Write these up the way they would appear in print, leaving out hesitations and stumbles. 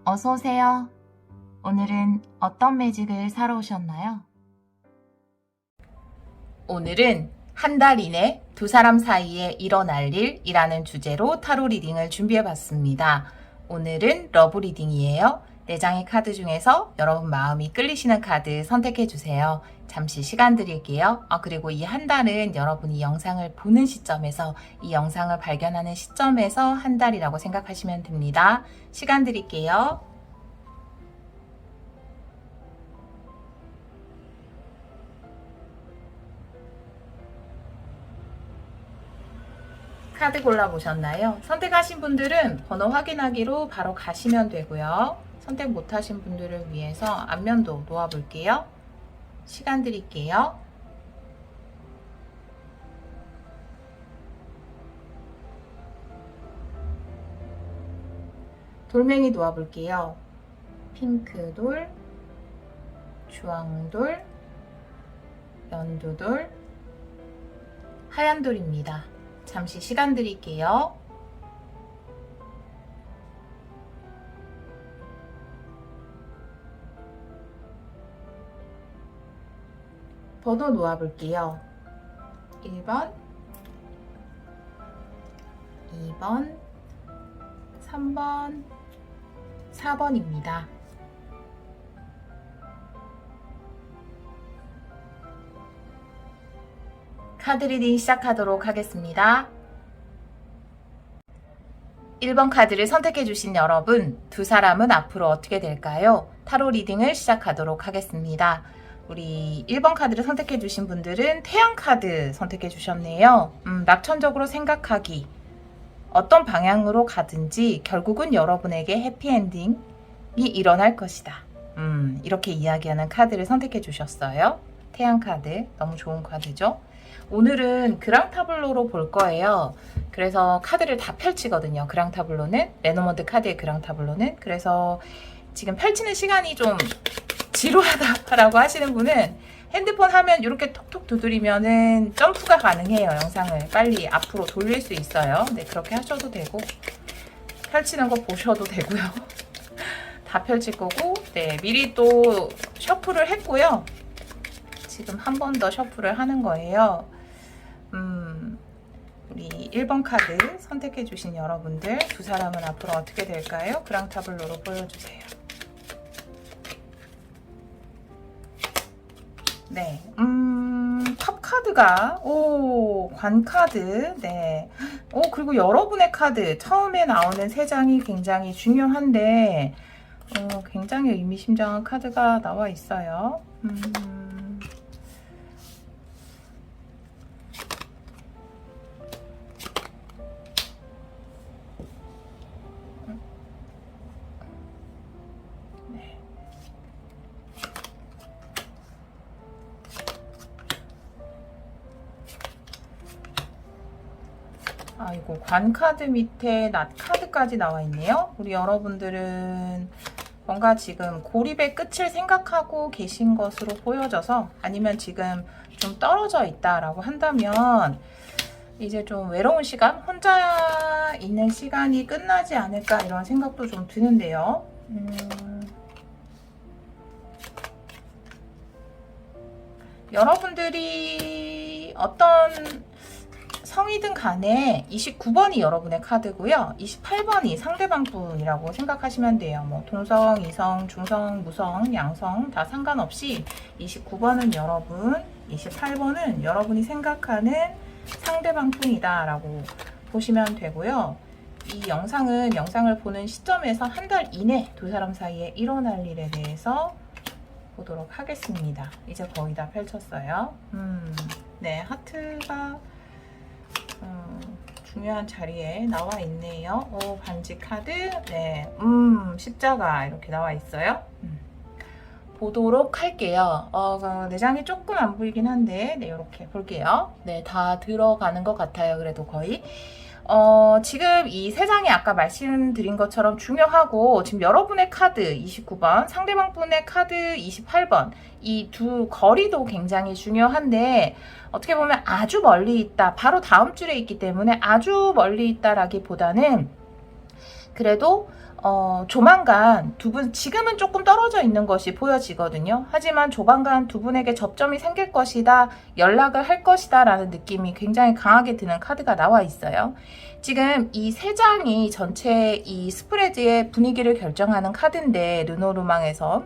어서 오세요. 오늘은 어떤 매직을 사러 오셨나요? 오늘은 한 달 이내 두 사람 사이에 일어날 일이라는 주제로 타로 리딩을 준비해봤습니다. 오늘은 러브 리딩이에요. 4장의 카드 중에서 여러분 마음이 끌리시는 카드 선택해주세요. 잠시 시간 드릴게요. 그리고 이 한 달은 여러분이 영상을 보는 시점에서, 이 영상을 발견하는 시점에서 한 달이라고 생각하시면 됩니다. 시간 드릴게요. 카드 골라보셨나요? 선택하신 분들은 번호 확인하기로 바로 가시면 되고요. 선택 못하신 분들을 위해서 앞면도 놓아볼게요. 시간 드릴게요. 돌멩이 놓아볼게요. 핑크돌, 주황돌, 연두돌, 하얀돌입니다. 잠시 시간 드릴게요. 번호 놓아볼게요. 1번, 2번, 3번, 4번입니다. 카드 리딩 시작하도록 하겠습니다. 1번 카드를 선택해주신 여러분, 두 사람은 앞으로 어떻게 될까요? 타로 리딩을 시작하도록 하겠습니다. 우리 1번 카드를 선택해주신 분들은 태양 카드 선택해주셨네요. 낙천적으로 생각하기. 어떤 방향으로 가든지 결국은 여러분에게 해피엔딩이 일어날 것이다. 이렇게 이야기하는 카드를 선택해주셨어요. 태양 카드, 너무 좋은 카드죠? 오늘은 그랑타블로로 볼 거예요. 그래서 카드를 다 펼치거든요. 그랑타블로는, 레노먼드 카드의 그랑타블로는. 그래서 지금 펼치는 시간이 좀 지루하다라고 하시는 분은 핸드폰 화면 이렇게 톡톡 두드리면은 점프가 가능해요. 영상을 빨리 앞으로 돌릴 수 있어요. 네, 그렇게 하셔도 되고, 펼치는 거 보셔도 되고요. 다 펼칠 거고, 네, 미리 또 셔플을 했고요. 지금 한 번 더 셔플을 하는 거예요. 우리 1번 카드 선택해 주신 여러분들, 두 사람은 앞으로 어떻게 될까요? 그랑타블로로 보여주세요. 네, 탑 카드가, 관 카드, 네. 그리고 여러분의 카드, 처음에 나오는 3장이 굉장히 중요한데, 굉장히 의미심장한 카드가 나와 있어요. 아이고, 관 카드 밑에 낫 카드까지 나와 있네요. 우리 여러분들은 뭔가 지금 고립의 끝을 생각하고 계신 것으로 보여져서, 아니면 지금 좀 떨어져 있다라고 한다면 이제 좀 외로운 시간, 혼자 있는 시간이 끝나지 않을까, 이런 생각도 좀 드는데요. 여러분들이 어떤 성이든 간에 29번이 여러분의 카드고요. 28번이 상대방 분이라고 생각하시면 돼요. 뭐 동성, 이성, 중성, 무성, 양성 다 상관없이 29번은 여러분, 28번은 여러분이 생각하는 상대방 분이다 라고 보시면 되고요. 이 영상을 보는 시점에서 한 달 이내 두 사람 사이에 일어날 일에 대해서 보도록 하겠습니다. 이제 거의 다 펼쳤어요. 네, 하트가 중요한 자리에 나와 있네요. 반지 카드, 네, 십자가 이렇게 나와 있어요. 보도록 할게요. 4장이 조금 안 보이긴 한데, 네, 이렇게 볼게요. 네, 다 들어가는 것 같아요. 그래도 거의. 지금 이 3장이 아까 말씀드린 것처럼 중요하고, 지금 여러분의 카드 29번, 상대방 분의 카드 28번, 이 두 거리도 굉장히 중요한데, 어떻게 보면 아주 멀리 있다, 바로 다음 줄에 있기 때문에 아주 멀리 있다라기보다는 그래도 조만간 두 분, 지금은 조금 떨어져 있는 것이 보여지거든요. 하지만 조만간 두 분에게 접점이 생길 것이다, 연락을 할 것이다 라는 느낌이 굉장히 강하게 드는 카드가 나와 있어요. 지금 이 세 장이 전체 이 스프레드의 분위기를 결정하는 카드인데, 르노르망에서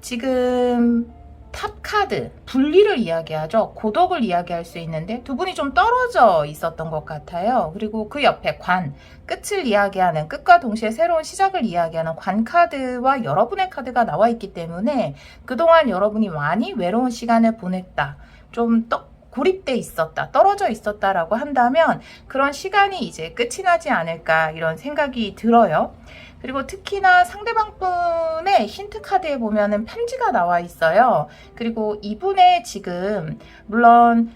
지금 탑 카드, 분리를 이야기하죠. 고독을 이야기할 수 있는데 두 분이 좀 떨어져 있었던 것 같아요. 그리고 그 옆에 관, 끝을 이야기하는, 끝과 동시에 새로운 시작을 이야기하는 관 카드와 여러분의 카드가 나와 있기 때문에 그동안 여러분이 많이 외로운 시간을 보냈다, 좀 고립돼 있었다, 떨어져 있었다라고 한다면 그런 시간이 이제 끝이 나지 않을까, 이런 생각이 들어요. 그리고 특히나 상대방 분의 힌트 카드에 보면은 편지가 나와 있어요. 그리고 이분의 지금 물론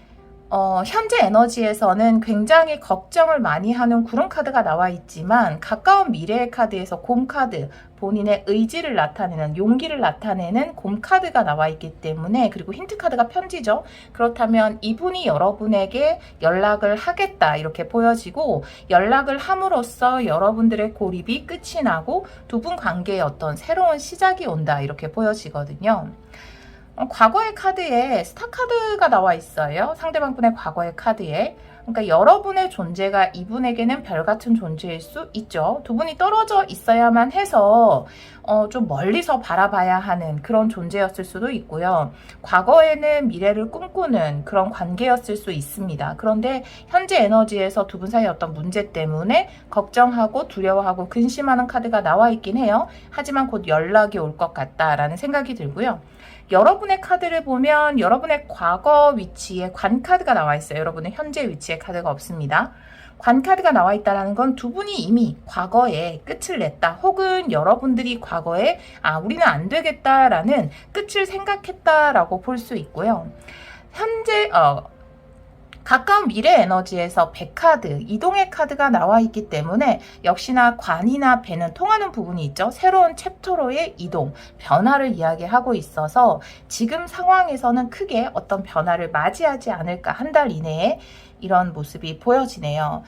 현재 에너지에서는 굉장히 걱정을 많이 하는 구름 카드가 나와 있지만, 가까운 미래의 카드에서 곰 카드, 본인의 의지를 나타내는, 용기를 나타내는 곰 카드가 나와 있기 때문에, 그리고 힌트 카드가 편지죠. 그렇다면 이분이 여러분에게 연락을 하겠다, 이렇게 보여지고, 연락을 함으로써 여러분들의 고립이 끝이 나고 두 분 관계에 어떤 새로운 시작이 온다, 이렇게 보여지거든요. 과거의 카드에 스타 카드가 나와 있어요. 상대방 분의 과거의 카드에. 그러니까 여러분의 존재가 이분에게는 별 같은 존재일 수 있죠. 두 분이 떨어져 있어야만 해서 좀 멀리서 바라봐야 하는 그런 존재였을 수도 있고요. 과거에는 미래를 꿈꾸는 그런 관계였을 수 있습니다. 그런데 현재 에너지에서 두 분 사이의 어떤 문제 때문에 걱정하고 두려워하고 근심하는 카드가 나와 있긴 해요. 하지만 곧 연락이 올 것 같다라는 생각이 들고요. 여러분의 카드를 보면 여러분의 과거 위치에 관 카드가 나와 있어요. 여러분의 현재 위치에 카드가 없습니다. 관 카드가 나와 있다는 건 두 분이 이미 과거에 끝을 냈다, 혹은 여러분들이 과거에 우리는 안 되겠다라는 끝을 생각했다라고 볼 수 있고요. 현재 가까운 미래 에너지에서 백카드, 이동의 카드가 나와 있기 때문에 역시나 관이나 배는 통하는 부분이 있죠. 새로운 챕터로의 이동, 변화를 이야기하고 있어서 지금 상황에서는 크게 어떤 변화를 맞이하지 않을까, 한 달 이내에 이런 모습이 보여지네요.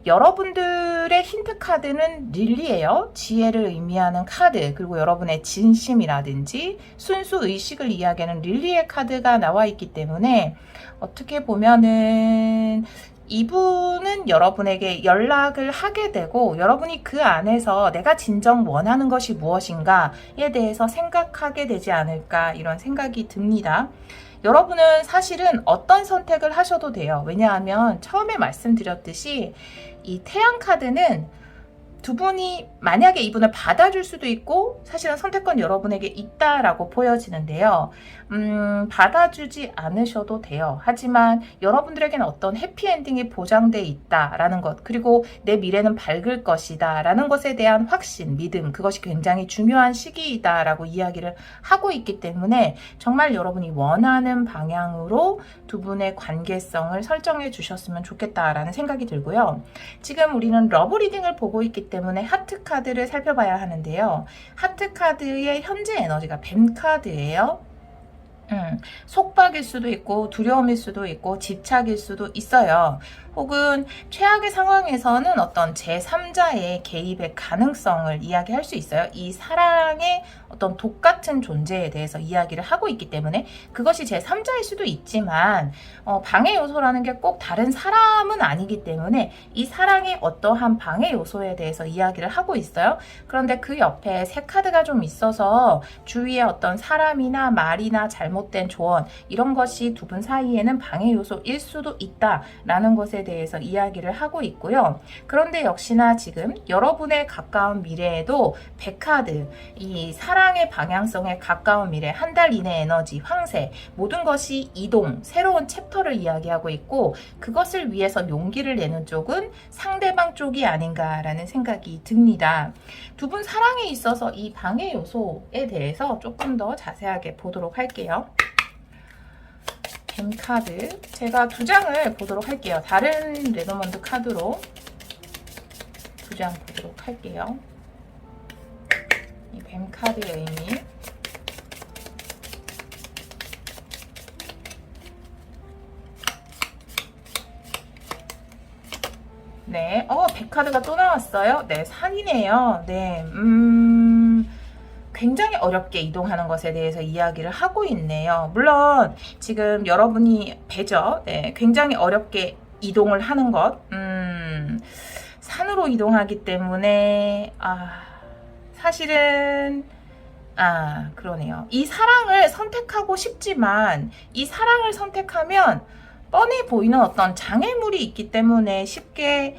여러분들의 힌트 카드는 릴리예요. 지혜를 의미하는 카드, 그리고 여러분의 진심이라든지 순수 의식을 이야기하는 릴리의 카드가 나와 있기 때문에 어떻게 보면은 이분은 여러분에게 연락을 하게 되고, 여러분이 그 안에서 내가 진정 원하는 것이 무엇인가에 대해서 생각하게 되지 않을까, 이런 생각이 듭니다. 여러분은 사실은 어떤 선택을 하셔도 돼요. 왜냐하면 처음에 말씀드렸듯이 이 태양 카드는 두 분이 만약에 이분을 받아줄 수도 있고, 사실은 선택권 여러분에게 있다라고 보여지는데요. 받아주지 않으셔도 돼요. 하지만 여러분들에게는 어떤 해피엔딩이 보장돼 있다라는 것, 그리고 내 미래는 밝을 것이다 라는 것에 대한 확신, 믿음, 그것이 굉장히 중요한 시기이다라고 이야기를 하고 있기 때문에 정말 여러분이 원하는 방향으로 두 분의 관계성을 설정해 주셨으면 좋겠다라는 생각이 들고요. 지금 우리는 러브 리딩을 보고 있기 때문에 하트 카드를 살펴봐야 하는데요. 하트 카드의 현재 에너지가 뱀 카드예요. 속박일 수도 있고 두려움일 수도 있고 집착일 수도 있어요. 혹은 최악의 상황에서는 어떤 제3자의 개입의 가능성을 이야기할 수 있어요. 이 사랑의 어떤 독 같은 존재에 대해서 이야기를 하고 있기 때문에 그것이 제3자일 수도 있지만 방해 요소라는 게 꼭 다른 사람은 아니기 때문에 이 사랑의 어떠한 방해 요소에 대해서 이야기를 하고 있어요. 그런데 그 옆에 새 카드가 좀 있어서 주위에 어떤 사람이나 말이나 잘못된 조언, 이런 것이 두 분 사이에는 방해 요소일 수도 있다라는 것에 대해서 이야기를 하고 있고요. 그런데 역시나 지금 여러분의 가까운 미래에도 100카드, 이 사랑의 방향성에 가까운 미래, 한 달 이내 에너지, 황새, 모든 것이 이동, 새로운 챕터를 이야기하고 있고, 그것을 위해서 용기를 내는 쪽은 상대방 쪽이 아닌가라는 생각이 듭니다. 두 분 사랑에 있어서 이 방해 요소에 대해서 조금 더 자세하게 보도록 할게요. 뱀 카드, 제가 두 장을 보도록 할게요. 다른 레노먼드 카드로 두 장 보도록 할게요. 이 뱀 카드의 의미, 네, 100카드가 또 나왔어요. 네, 산이네요. 네, 굉장히 어렵게 이동하는 것에 대해서 이야기를 하고 있네요. 물론 지금 여러분이 배죠. 네, 굉장히 어렵게 이동을 하는 것. 산으로 이동하기 때문에 사실은 그러네요. 이 사랑을 선택하고 싶지만 이 사랑을 선택하면 뻔히 보이는 어떤 장애물이 있기 때문에 쉽게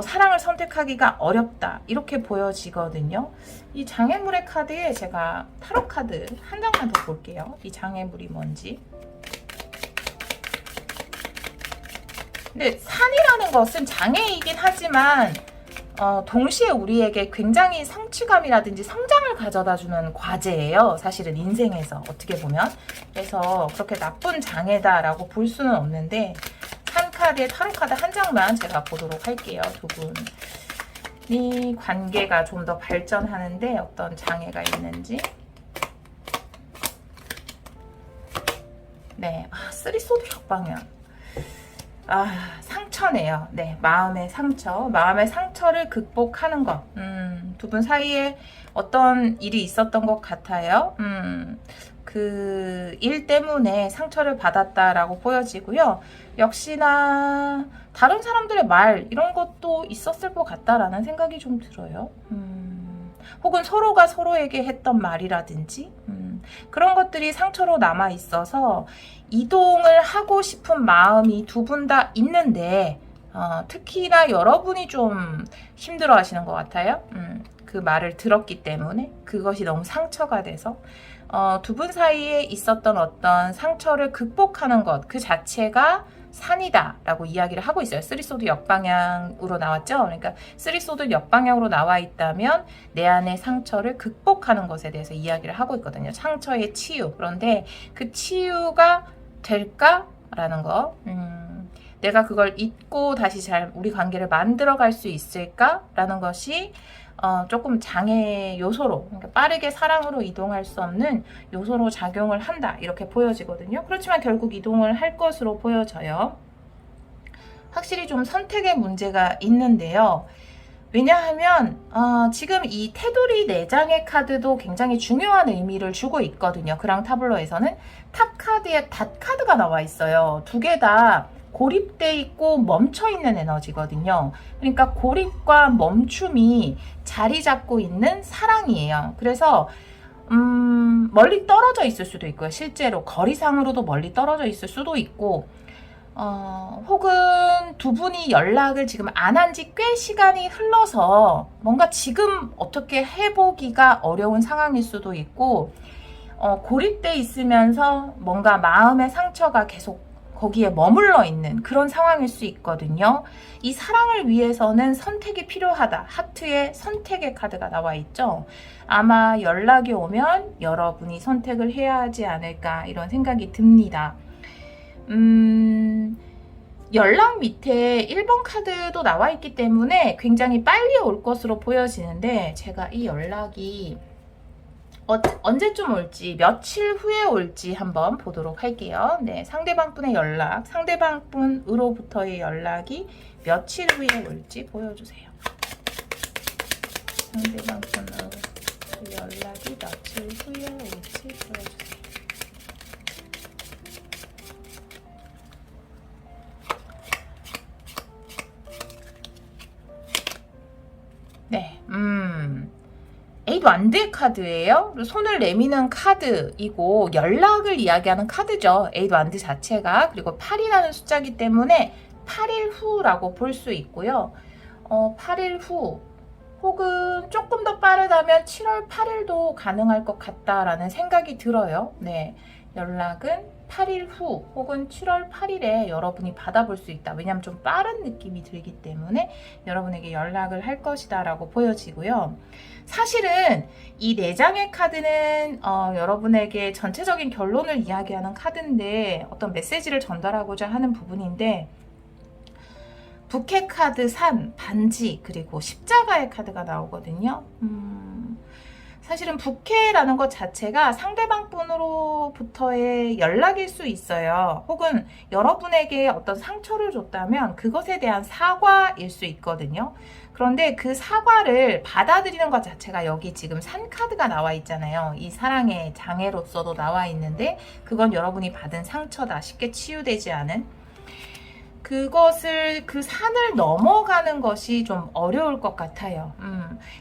사랑을 선택하기가 어렵다 이렇게 보여지거든요. 이 장애물의 카드에 제가 타로 카드 한 장만 더 볼게요. 이 장애물이 뭔지. 근데 산이라는 것은 장애이긴 하지만 동시에 우리에게 굉장히 성취감이라든지 성장을 가져다주는 과제예요. 사실은 인생에서 어떻게 보면. 그래서 그렇게 나쁜 장애다라고 볼 수는 없는데 산 카드에 타로 카드 한 장만 제가 보도록 할게요. 두 분이 관계가 좀 더 발전하는데 어떤 장애가 있는지. 네, 쓰리소드 역방향. 상처네요. 네, 마음의 상처를 극복하는 것. 두 분 사이에 어떤 일이 있었던 것 같아요. 그 일 때문에 상처를 받았다라고 보여지고요. 역시나 다른 사람들의 말 이런 것도 있었을 것 같다라는 생각이 좀 들어요. 혹은 서로가 서로에게 했던 말이라든지 그런 것들이 상처로 남아 있어서 이동을 하고 싶은 마음이 두 분 다 있는데 특히나 여러분이 좀 힘들어 하시는 것 같아요. 그 말을 들었기 때문에 그것이 너무 상처가 돼서 두 분 사이에 있었던 어떤 상처를 극복하는 것 그 자체가 산이다 라고 이야기를 하고 있어요. 쓰리소드 역방향으로 나왔죠. 그러니까 쓰리소드 역방향으로 나와 있다면 내 안의 상처를 극복하는 것에 대해서 이야기를 하고 있거든요. 상처의 치유. 그런데 그 치유가 될까라는 거. 내가 그걸 잊고 다시 잘 우리 관계를 만들어갈 수 있을까라는 것이 조금 장애 요소로, 그러니까 빠르게 사랑으로 이동할 수 없는 요소로 작용을 한다 이렇게 보여지거든요. 그렇지만 결국 이동을 할 것으로 보여져요. 확실히 좀 선택의 문제가 있는데요. 왜냐하면 지금 이 테두리 4장의 카드도 굉장히 중요한 의미를 주고 있거든요. 그랑 타블로에서는 탑 카드에 닷 카드가 나와 있어요. 두 개 다 고립돼 있고 멈춰 있는 에너지거든요. 그러니까 고립과 멈춤이 자리 잡고 있는 사랑이에요. 그래서 멀리 떨어져 있을 수도 있고요. 실제로 거리상으로도 멀리 떨어져 있을 수도 있고 혹은 두 분이 연락을 지금 안 한 지 꽤 시간이 흘러서 뭔가 지금 어떻게 해보기가 어려운 상황일 수도 있고 고립돼 있으면서 뭔가 마음의 상처가 계속 거기에 머물러 있는 그런 상황일 수 있거든요. 이 사랑을 위해서는 선택이 필요하다. 하트에 선택의 카드가 나와 있죠. 아마 연락이 오면 여러분이 선택을 해야 하지 않을까 이런 생각이 듭니다. 연락 밑에 1번 카드도 나와 있기 때문에 굉장히 빨리 올 것으로 보여지는데 제가 이 연락이 언제쯤 올지 며칠 후에 올지 한번 보도록 할게요. 네, 상대방 분의 연락, 상대방 분으로부터의 연락이 며칠 후에 올지 보여주세요. 상대방 분으로 연락이 며칠 후에 올지 보여주세요. 네, 에잇 완드 카드예요. 손을 내미는 카드이고 연락을 이야기하는 카드죠. 에잇 완드 자체가. 그리고 8이라는 숫자이기 때문에 8일 후라고 볼 수 있고요. 8일 후 혹은 조금 더 빠르다면 7월 8일도 가능할 것 같다라는 생각이 들어요. 네, 연락은 8일 후 혹은 7월 8일에 여러분이 받아볼 수 있다. 왜냐하면 좀 빠른 느낌이 들기 때문에 여러분에게 연락을 할 것이다 라고 보여지고요. 사실은 이 4장의 카드는 여러분에게 전체적인 결론을 이야기하는 카드인데 어떤 메시지를 전달하고자 하는 부분인데 부캐 카드, 산, 반지, 그리고 십자가의 카드가 나오거든요. 사실은 부캐라는 것 자체가 상대방 분으로부터의 연락일 수 있어요. 혹은 여러분에게 어떤 상처를 줬다면 그것에 대한 사과일 수 있거든요. 그런데 그 사과를 받아들이는 것 자체가 여기 지금 산 카드가 나와 있잖아요. 이 사랑의 장애로서도 나와 있는데 그건 여러분이 받은 상처다. 쉽게 치유되지 않은. 그것을 그 산을 넘어가는 것이 좀 어려울 것 같아요.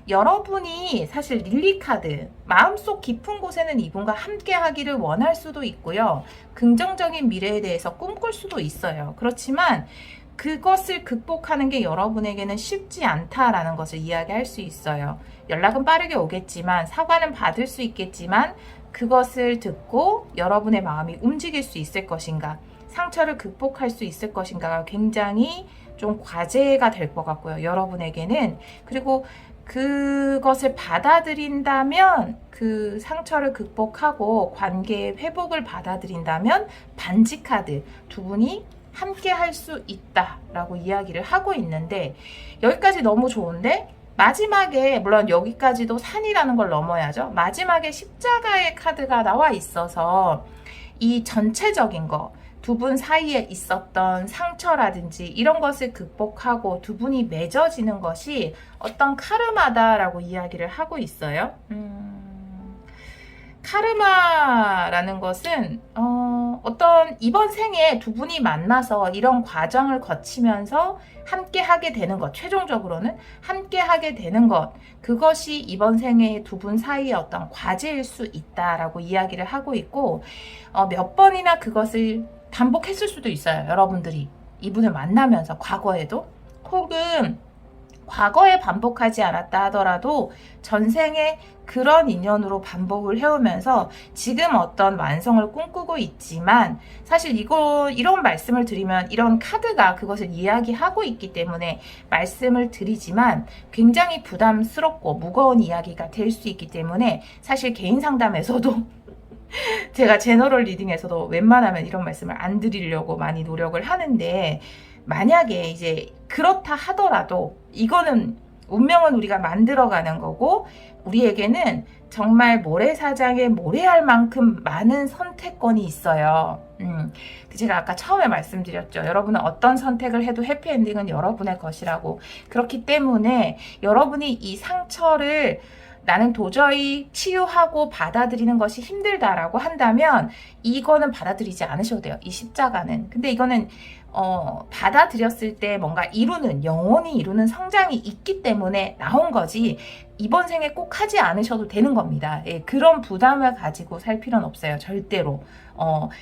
여러분이 사실 릴리 카드 마음속 깊은 곳에는 이분과 함께 하기를 원할 수도 있고요. 긍정적인 미래에 대해서 꿈꿀 수도 있어요. 그렇지만 그것을 극복하는 게 여러분에게는 쉽지 않다라는 것을 이야기할 수 있어요. 연락은 빠르게 오겠지만 사과는 받을 수 있겠지만 그것을 듣고 여러분의 마음이 움직일 수 있을 것인가, 상처를 극복할 수 있을 것인가가 굉장히 좀 과제가 될 것 같고요. 여러분에게는. 그리고 그것을 받아들인다면 그 상처를 극복하고 관계의 회복을 받아들인다면 반지 카드 두 분이 함께 할 수 있다라고 이야기를 하고 있는데 여기까지 너무 좋은데 마지막에 물론 여기까지도 산이라는 걸 넘어야죠. 마지막에 십자가의 카드가 나와 있어서 이 전체적인 거 두 분 사이에 있었던 상처라든지 이런 것을 극복하고 두 분이 맺어지는 것이 어떤 카르마다라고 이야기를 하고 있어요. 카르마라는 것은 어떤 이번 생에 두 분이 만나서 이런 과정을 거치면서 함께 하게 되는 것, 최종적으로는 함께 하게 되는 것, 그것이 이번 생에 두 분 사이의 어떤 과제일 수 있다라고 이야기를 하고 있고 몇 번이나 그것을 반복했을 수도 있어요. 여러분들이 이분을 만나면서 과거에도 혹은 과거에 반복하지 않았다 하더라도 전생에 그런 인연으로 반복을 해오면서 지금 어떤 완성을 꿈꾸고 있지만 사실 이런 말씀을 드리면 이런 카드가 그것을 이야기하고 있기 때문에 말씀을 드리지만 굉장히 부담스럽고 무거운 이야기가 될 수 있기 때문에 사실 개인 상담에서도 제가 제너럴 리딩에서도 웬만하면 이런 말씀을 안 드리려고 많이 노력을 하는데 만약에 이제 그렇다 하더라도 이거는 운명은 우리가 만들어가는 거고 우리에게는 정말 모래사장에 모래알 만큼 많은 선택권이 있어요. 제가 아까 처음에 말씀드렸죠. 여러분은 어떤 선택을 해도 해피엔딩은 여러분의 것이라고. 그렇기 때문에 여러분이 이 상처를 나는 도저히 치유하고 받아들이는 것이 힘들다라고 한다면 이거는 받아들이지 않으셔도 돼요. 이 십자가는. 근데 이거는 받아들였을 때 뭔가 영혼이 이루는 성장이 있기 때문에 나온 거지 이번 생에 꼭 하지 않으셔도 되는 겁니다. 예, 그런 부담을 가지고 살 필요는 없어요. 절대로.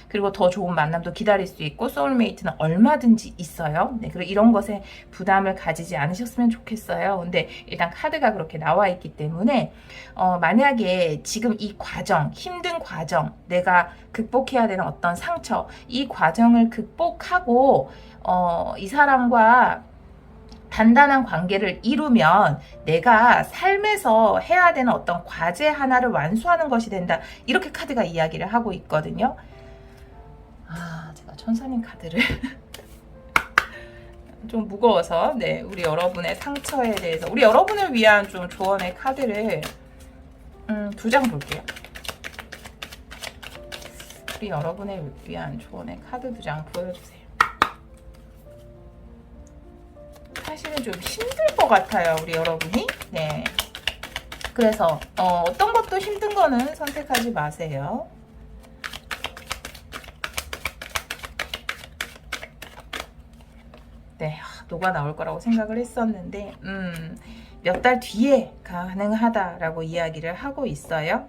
그리고 더 좋은 만남도 기다릴 수 있고 소울메이트는 얼마든지 있어요. 네, 그리고 이런 것에 부담을 가지지 않으셨으면 좋겠어요. 근데 일단 카드가 그렇게 나와 있기 때문에 만약에 지금 이 과정, 힘든 과정, 내가 극복해야 되는 어떤 상처, 이 과정을 극복하고 이 사람과 단단한 관계를 이루면 내가 삶에서 해야 되는 어떤 과제 하나를 완수하는 것이 된다. 이렇게 카드가 이야기를 하고 있거든요. 제가 천사님 카드를 좀 무거워서 네, 우리 여러분의 상처에 대해서 우리 여러분을 위한 좀 조언의 카드를 2장 볼게요. 우리 여러분을 위한 조언의 카드 2장 보여주세요. 사실은 좀 힘들 것 같아요, 우리 여러분이. 네. 그래서 어떤 것도 힘든 거는 선택하지 마세요. 네, 녹아 나올 거라고 생각을 했었는데 몇 달 뒤에 가능하다라고 이야기를 하고 있어요.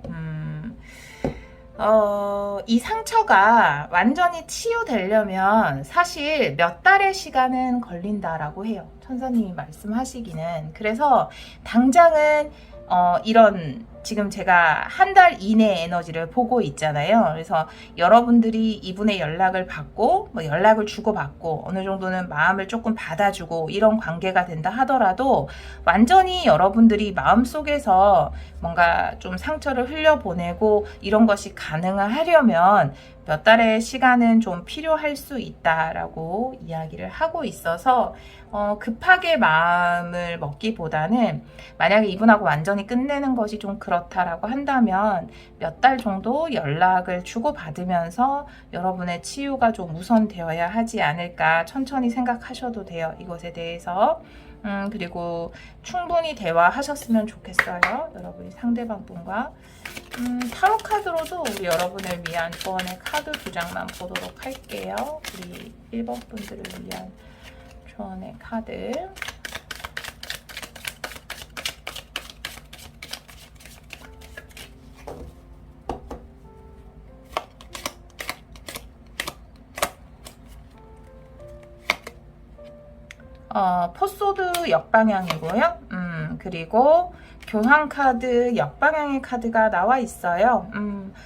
이 상처가 완전히 치유되려면 사실 몇 달의 시간은 걸린다라고 해요. 천사님이 말씀하시기는. 그래서 당장은 이런 지금 제가 한 달 이내 에너지를 보고 있잖아요. 그래서 여러분들이 이분의 연락을 받고 뭐 연락을 주고받고 어느 정도는 마음을 조금 받아주고 이런 관계가 된다 하더라도 완전히 여러분들이 마음속에서 뭔가 좀 상처를 흘려보내고 이런 것이 가능하려면 몇 달의 시간은 좀 필요할 수 있다라고 이야기를 하고 있어서 급하게 마음을 먹기보다는 만약에 이분하고 완전히 끝내는 것이 좀 그렇다라고 한다면 몇 달 정도 연락을 주고받으면서 여러분의 치유가 좀 우선되어야 하지 않을까 천천히 생각하셔도 돼요. 이것에 대해서. 그리고 충분히 대화하셨으면 좋겠어요. 여러분이 상대방 분과. 타로 카드로도 우리 여러분을 위한 조언의 카드 2장만 보도록 할게요. 우리 1번 분들을 위한 조언의 카드. 포소드 역방향이고요. 그리고 교황 카드 역방향의 카드가 나와 있어요.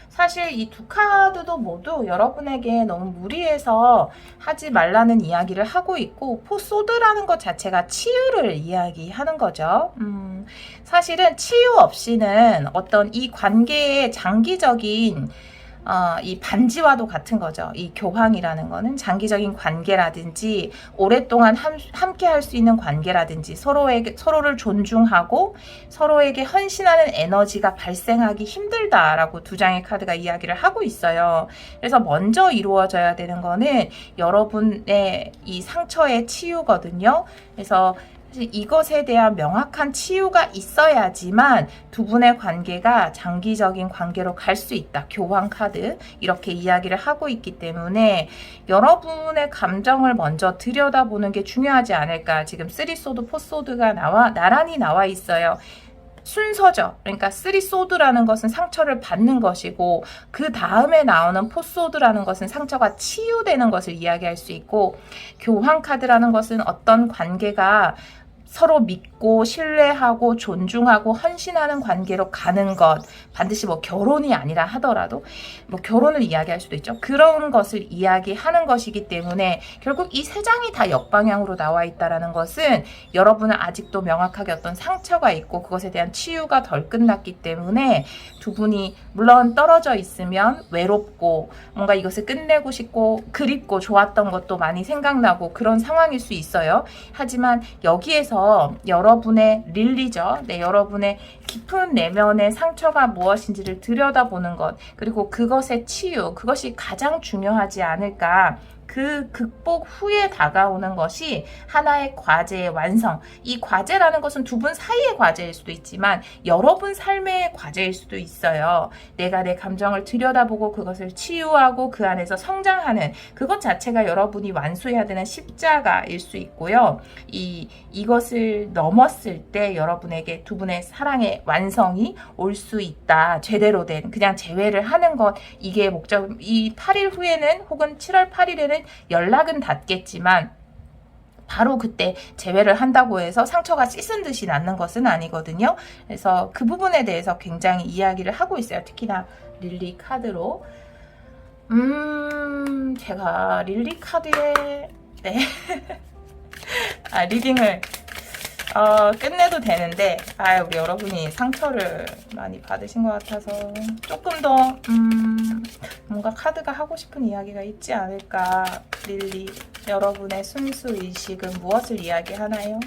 사실 이 두 카드도 모두 여러분에게 너무 무리해서 하지 말라는 이야기를 하고 있고, 포소드라는 것 자체가 치유를 이야기하는 거죠. 사실은 치유 없이는 어떤 이 관계의 장기적인 이 반지와도 같은 거죠. 이 교황이라는 거는 장기적인 관계라든지 오랫동안 함께 할 수 있는 관계라든지 서로를 존중하고 서로에게 헌신하는 에너지가 발생하기 힘들다라고 2장의 카드가 이야기를 하고 있어요. 그래서 먼저 이루어져야 되는 거는 여러분의 이 상처의 치유거든요. 그래서 이것에 대한 명확한 치유가 있어야지만 두 분의 관계가 장기적인 관계로 갈 수 있다. 교황 카드 이렇게 이야기를 하고 있기 때문에 여러분의 감정을 먼저 들여다보는 게 중요하지 않을까. 지금 3소드, 4소드가 나란히 나와 있어요. 순서죠. 그러니까 3소드라는 것은 상처를 받는 것이고, 그 다음에 나오는 4소드라는 것은 상처가 치유되는 것을 이야기할 수 있고, 교황 카드라는 것은 어떤 관계가 서로 믿고 신뢰하고 존중하고 헌신하는 관계로 가는 것, 반드시 뭐 결혼이 아니라 하더라도 뭐 결혼을 이야기할 수도 있죠. 그런 것을 이야기하는 것이기 때문에 결국 이 3장이 다 역방향으로 나와 있다는 것은 여러분은 아직도 명확하게 어떤 상처가 있고 그것에 대한 치유가 덜 끝났기 때문에 두 분이 물론 떨어져 있으면 외롭고 뭔가 이것을 끝내고 싶고 그립고 좋았던 것도 많이 생각나고 그런 상황일 수 있어요. 하지만 여기에서 여러분의 릴리죠. 네, 여러분의 깊은 내면의 상처가 무엇인지를 들여다보는 것, 그리고 그것의 치유, 그것이 가장 중요하지 않을까. 그 극복 후에 다가오는 것이 하나의 과제의 완성. 이 과제라는 것은 두 분 사이의 과제일 수도 있지만 여러분 삶의 과제일 수도 있어요. 내가 내 감정을 들여다보고 그것을 치유하고 그 안에서 성장하는 그것 자체가 여러분이 완수해야 되는 십자가일 수 있고요. 이것을 넘었을 때 여러분에게 두 분의 사랑의 완성이 올 수 있다. 제대로 된 그냥 재회를 하는 것, 이게 목적. 이 8일 후에는 혹은 7월 8일에는 연락은 닿겠지만 바로 그때 재회를 한다고 해서 상처가 씻은 듯이 낫는 것은 아니거든요. 그래서 그 부분에 대해서 굉장히 이야기를 하고 있어요. 특히나 릴리 카드로. 제가 릴리 카드에 네. 리딩을 끝내도 되는데 우리 여러분이 상처를 많이 받으신 것 같아서 조금 더 뭔가 카드가 하고 싶은 이야기가 있지 않을까. 릴리, 여러분의 순수 의식은 무엇을 이야기하나요?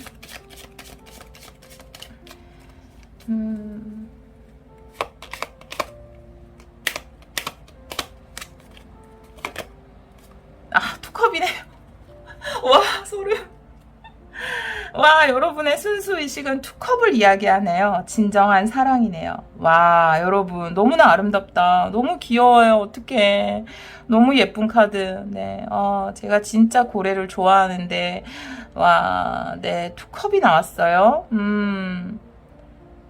투컵이네요. 와, 소름. 와, 여러분의 순수의식은 투컵을 이야기하네요. 진정한 사랑이네요. 와, 여러분 너무나 아름답다. 너무 귀여워요. 어떡해. 너무 예쁜 카드. 네, 제가 진짜 고래를 좋아하는데 와, 네, 투컵이 나왔어요.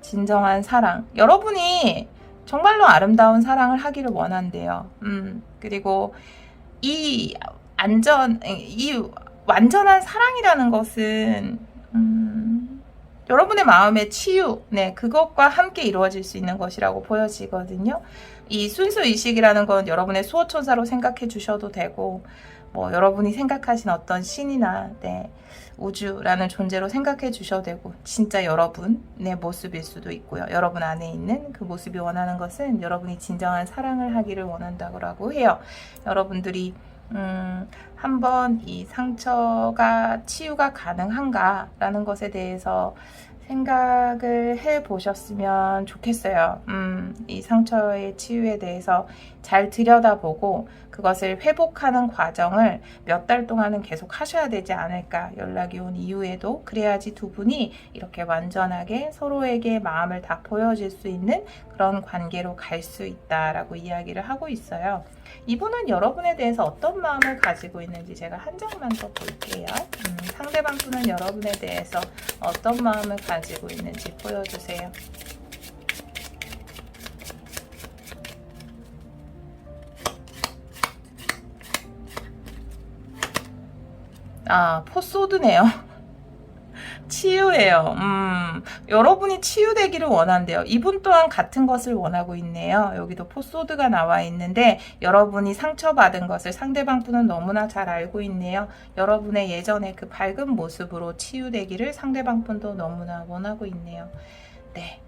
진정한 사랑. 여러분이 정말로 아름다운 사랑을 하기를 원한대요. 그리고 이 완전한 사랑이라는 것은 여러분의 마음의 치유, 네, 그것과 함께 이루어질 수 있는 것이라고 보여지거든요. 이 순수의식이라는 건 여러분의 수호천사로 생각해 주셔도 되고, 뭐 여러분이 생각하신 어떤 신이나 네, 우주라는 존재로 생각해 주셔도 되고 진짜 여러분의 모습일 수도 있고요. 여러분 안에 있는 그 모습이 원하는 것은 여러분이 진정한 사랑을 하기를 원한다고 해요. 여러분들이 한번 이 상처가 치유가 가능한가 라는 것에 대해서 생각을 해 보셨으면 좋겠어요. 이 상처의 치유에 대해서 잘 들여다보고 그것을 회복하는 과정을 몇 달 동안은 계속 하셔야 되지 않을까. 연락이 온 이후에도 그래야지 두 분이 이렇게 완전하게 서로에게 마음을 다 보여줄 수 있는 그런 관계로 갈 수 있다라고 이야기를 하고 있어요. 이분은 여러분에 대해서 어떤 마음을 가지고 있는지 제가 한 장만 더 볼게요. 상대방 분은 여러분에 대해서 어떤 마음을 가지고 있는지 보여주세요. 아, 포소드네요. 치유예요. 여러분이 치유되기를 원한대요. 이분 또한 같은 것을 원하고 있네요. 여기도 포소드가 나와 있는데 여러분이 상처받은 것을 상대방 분은 너무나 잘 알고 있네요. 여러분의 예전의 그 밝은 모습으로 치유되기를 상대방 분도 너무나 원하고 있네요. 네,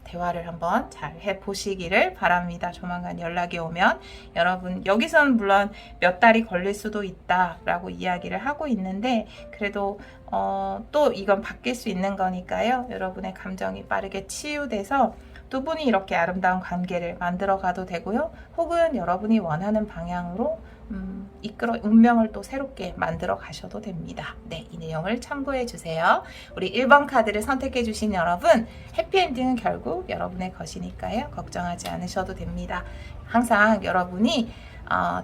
대화를 한번 잘 해보시기를 바랍니다. 조만간 연락이 오면 여러분 여기서는 물론 몇 달이 걸릴 수도 있다라고 이야기를 하고 있는데 그래도 또 이건 바뀔 수 있는 거니까요. 여러분의 감정이 빠르게 치유돼서 두 분이 이렇게 아름다운 관계를 만들어 가도 되고요. 혹은 여러분이 원하는 방향으로 운명을 또 새롭게 만들어 가셔도 됩니다. 네, 이 내용을 참고해 주세요. 우리 1번 카드를 선택해 주신 여러분, 해피엔딩은 결국 여러분의 것이니까요. 걱정하지 않으셔도 됩니다. 항상 여러분이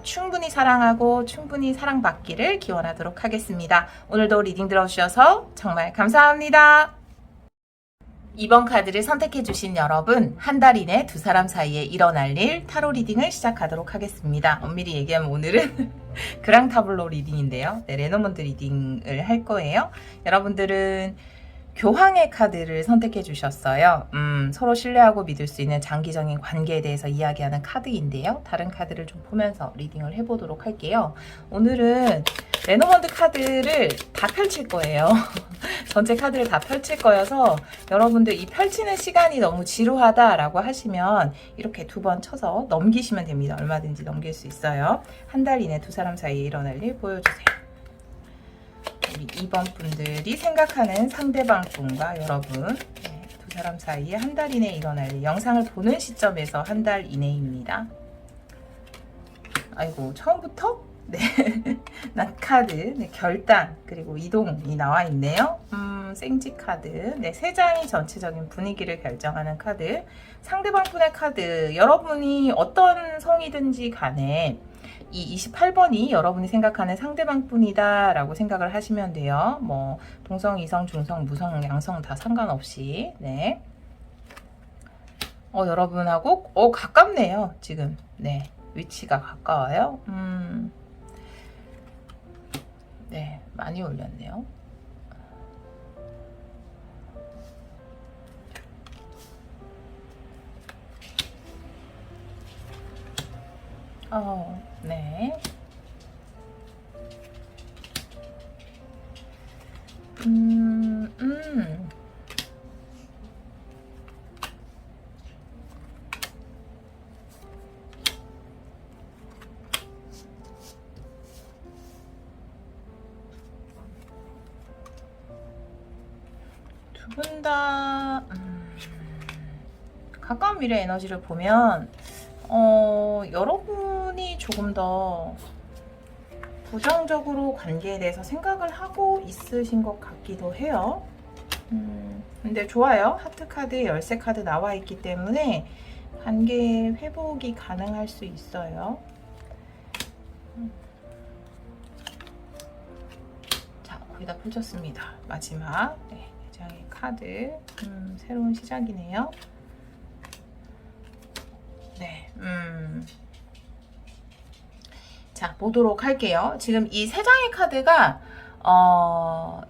충분히 사랑하고 충분히 사랑받기를 기원하도록 하겠습니다. 오늘도 리딩 들어주셔서 정말 감사합니다. 2번 카드를 선택해 주신 여러분, 한 달 이내 두 사람 사이에 일어날 일 타로 리딩을 시작하도록 하겠습니다. 엄밀히 얘기하면 오늘은 그랑타블로 리딩인데요. 네, 레노먼드 리딩을 할 거예요. 여러분들은 교황의 카드를 선택해 주셨어요. 서로 신뢰하고 믿을 수 있는 장기적인 관계에 대해서 이야기하는 카드인데요. 다른 카드를 좀 보면서 리딩을 해보도록 할게요. 오늘은 레노먼드 카드를 다 펼칠 거예요. 전체 카드를 다 펼칠 거여서 여러분들 이 펼치는 시간이 너무 지루하다라고 하시면 이렇게 두 번 쳐서 넘기시면 됩니다. 얼마든지 넘길 수 있어요. 한 달 이내 두 사람 사이에 일어날 일 보여주세요. 우리 2번 분들이 생각하는 상대방 분과 여러분 두 사람 사이에 한 달 이내에 일어날 일, 영상을 보는 시점에서 한 달 이내입니다. 아이고 처음부터? 네, 카드, 네, 결단, 그리고 이동이 나와 있네요. 생지 카드, 네, 세 장이 전체적인 분위기를 결정하는 카드. 상대방 분의 카드, 여러분이 어떤 성이든지 간에 이 28번이 여러분이 생각하는 상대방 분이다 라고 생각을 하시면 돼요. 뭐 동성, 이성, 중성, 무성, 양성 다 상관없이. 네. 여러분하고 가깝네요. 지금. 네. 위치가 가까워요. 네. 많이 올렸네요. 네. 두 분 다 가까운 미래 에너지를 보면 여러분이 조금 더 부정적으로 관계에 대해서 생각을 하고 있으신 것 같기도 해요. 근데 좋아요. 하트 카드, 열쇠 카드 나와 있기 때문에 관계 회복이 가능할 수 있어요. 자, 거의 다 펼쳤습니다. 마지막 네, 장의 카드. 새로운 시작이네요. 네, 자, 보도록 할게요. 지금 이 세 장의 카드가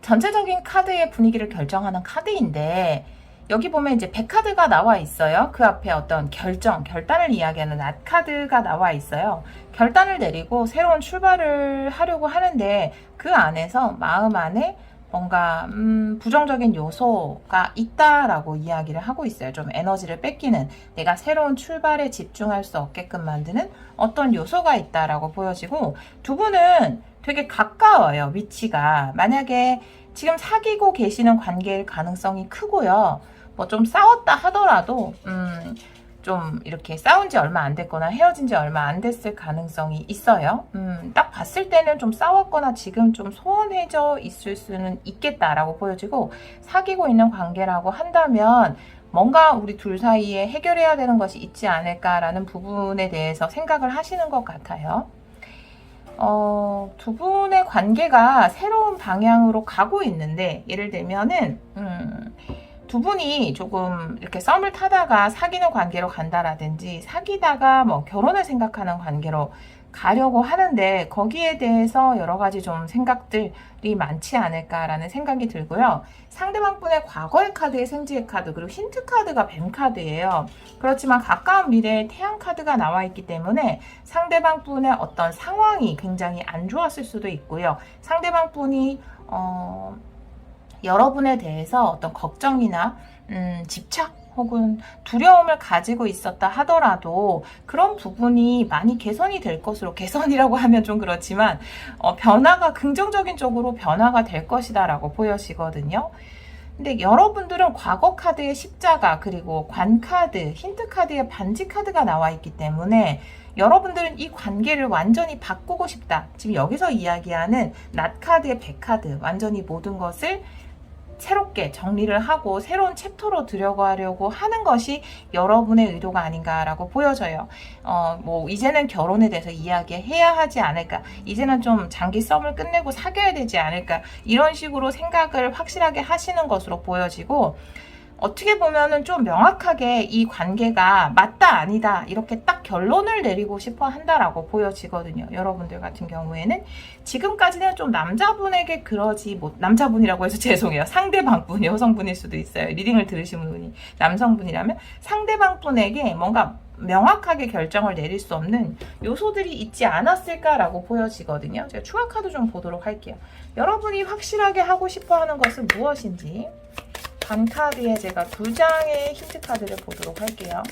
전체적인 카드의 분위기를 결정하는 카드인데 여기 보면 이제 백카드가 나와 있어요. 그 앞에 어떤 결단을 이야기하는 낫카드가 나와 있어요. 결단을 내리고 새로운 출발을 하려고 하는데 그 안에서 마음 안에 뭔가 부정적인 요소가 있다라고 이야기를 하고 있어요. 좀 에너지를 뺏기는, 내가 새로운 출발에 집중할 수 없게끔 만드는 어떤 요소가 있다라고 보여지고, 두 분은 되게 가까워요. 위치가. 만약에 지금 사귀고 계시는 관계일 가능성이 크고요. 뭐 좀 싸웠다 하더라도 좀 이렇게 싸운 지 얼마 안 됐거나 헤어진 지 얼마 안 됐을 가능성이 있어요. 딱 봤을 때는 좀 싸웠거나 지금 좀 소원해져 있을 수는 있겠다라고 보여지고, 사귀고 있는 관계라고 한다면 뭔가 우리 둘 사이에 해결해야 되는 것이 있지 않을까라는 부분에 대해서 생각을 하시는 것 같아요. 두 분의 관계가 새로운 방향으로 가고 있는데, 예를 들면은 두 분이 조금 이렇게 썸을 타다가 사귀는 관계로 간다라든지, 사귀다가 뭐 결혼을 생각하는 관계로 가려고 하는데, 거기에 대해서 여러 가지 좀 생각들이 많지 않을까라는 생각이 들고요. 상대방 분의 과거의 카드의 생지의 카드, 그리고 힌트 카드가 뱀 카드예요. 그렇지만 가까운 미래에 태양 카드가 나와 있기 때문에 상대방 분의 어떤 상황이 굉장히 안 좋았을 수도 있고요. 상대방 분이 여러분에 대해서 어떤 걱정이나 집착 혹은 두려움을 가지고 있었다 하더라도 그런 부분이 많이 개선이 될 것으로, 개선이라고 하면 좀 그렇지만 변화가, 긍정적인 쪽으로 변화가 될 것이다 라고 보여지거든요. 근데 여러분들은 과거 카드의 십자가, 그리고 관 카드, 힌트 카드의 반지 카드가 나와 있기 때문에 여러분들은 이 관계를 완전히 바꾸고 싶다. 지금 여기서 이야기하는 낫 카드의 백 카드, 완전히 모든 것을 새롭게 정리를 하고 새로운 챕터로 들어가려고 하는 것이 여러분의 의도가 아닌가라고 보여져요. 뭐 이제는 결혼에 대해서 이야기해야 하지 않을까, 이제는 좀 장기 썸을 끝내고 사귀어야 되지 않을까, 이런 식으로 생각을 확실하게 하시는 것으로 보여지고, 어떻게 보면은 좀 명확하게 이 관계가 맞다 아니다 이렇게 딱 결론을 내리고 싶어 한다라고 보여지거든요. 여러분들 같은 경우에는 지금까지는 좀 남자분에게 그러지 못, 남자분이라고 해서 죄송해요. 상대방분이 여성분일 수도 있어요. 리딩을 들으신 분이 남성분이라면 상대방 분에게 뭔가 명확하게 결정을 내릴 수 없는 요소들이 있지 않았을까라고 보여지거든요. 제가 추가 카드 좀 보도록 할게요. 여러분이 확실하게 하고 싶어 하는 것은 무엇인지 반 카드에 제가 2장의 힌트 카드를 보도록 할게요.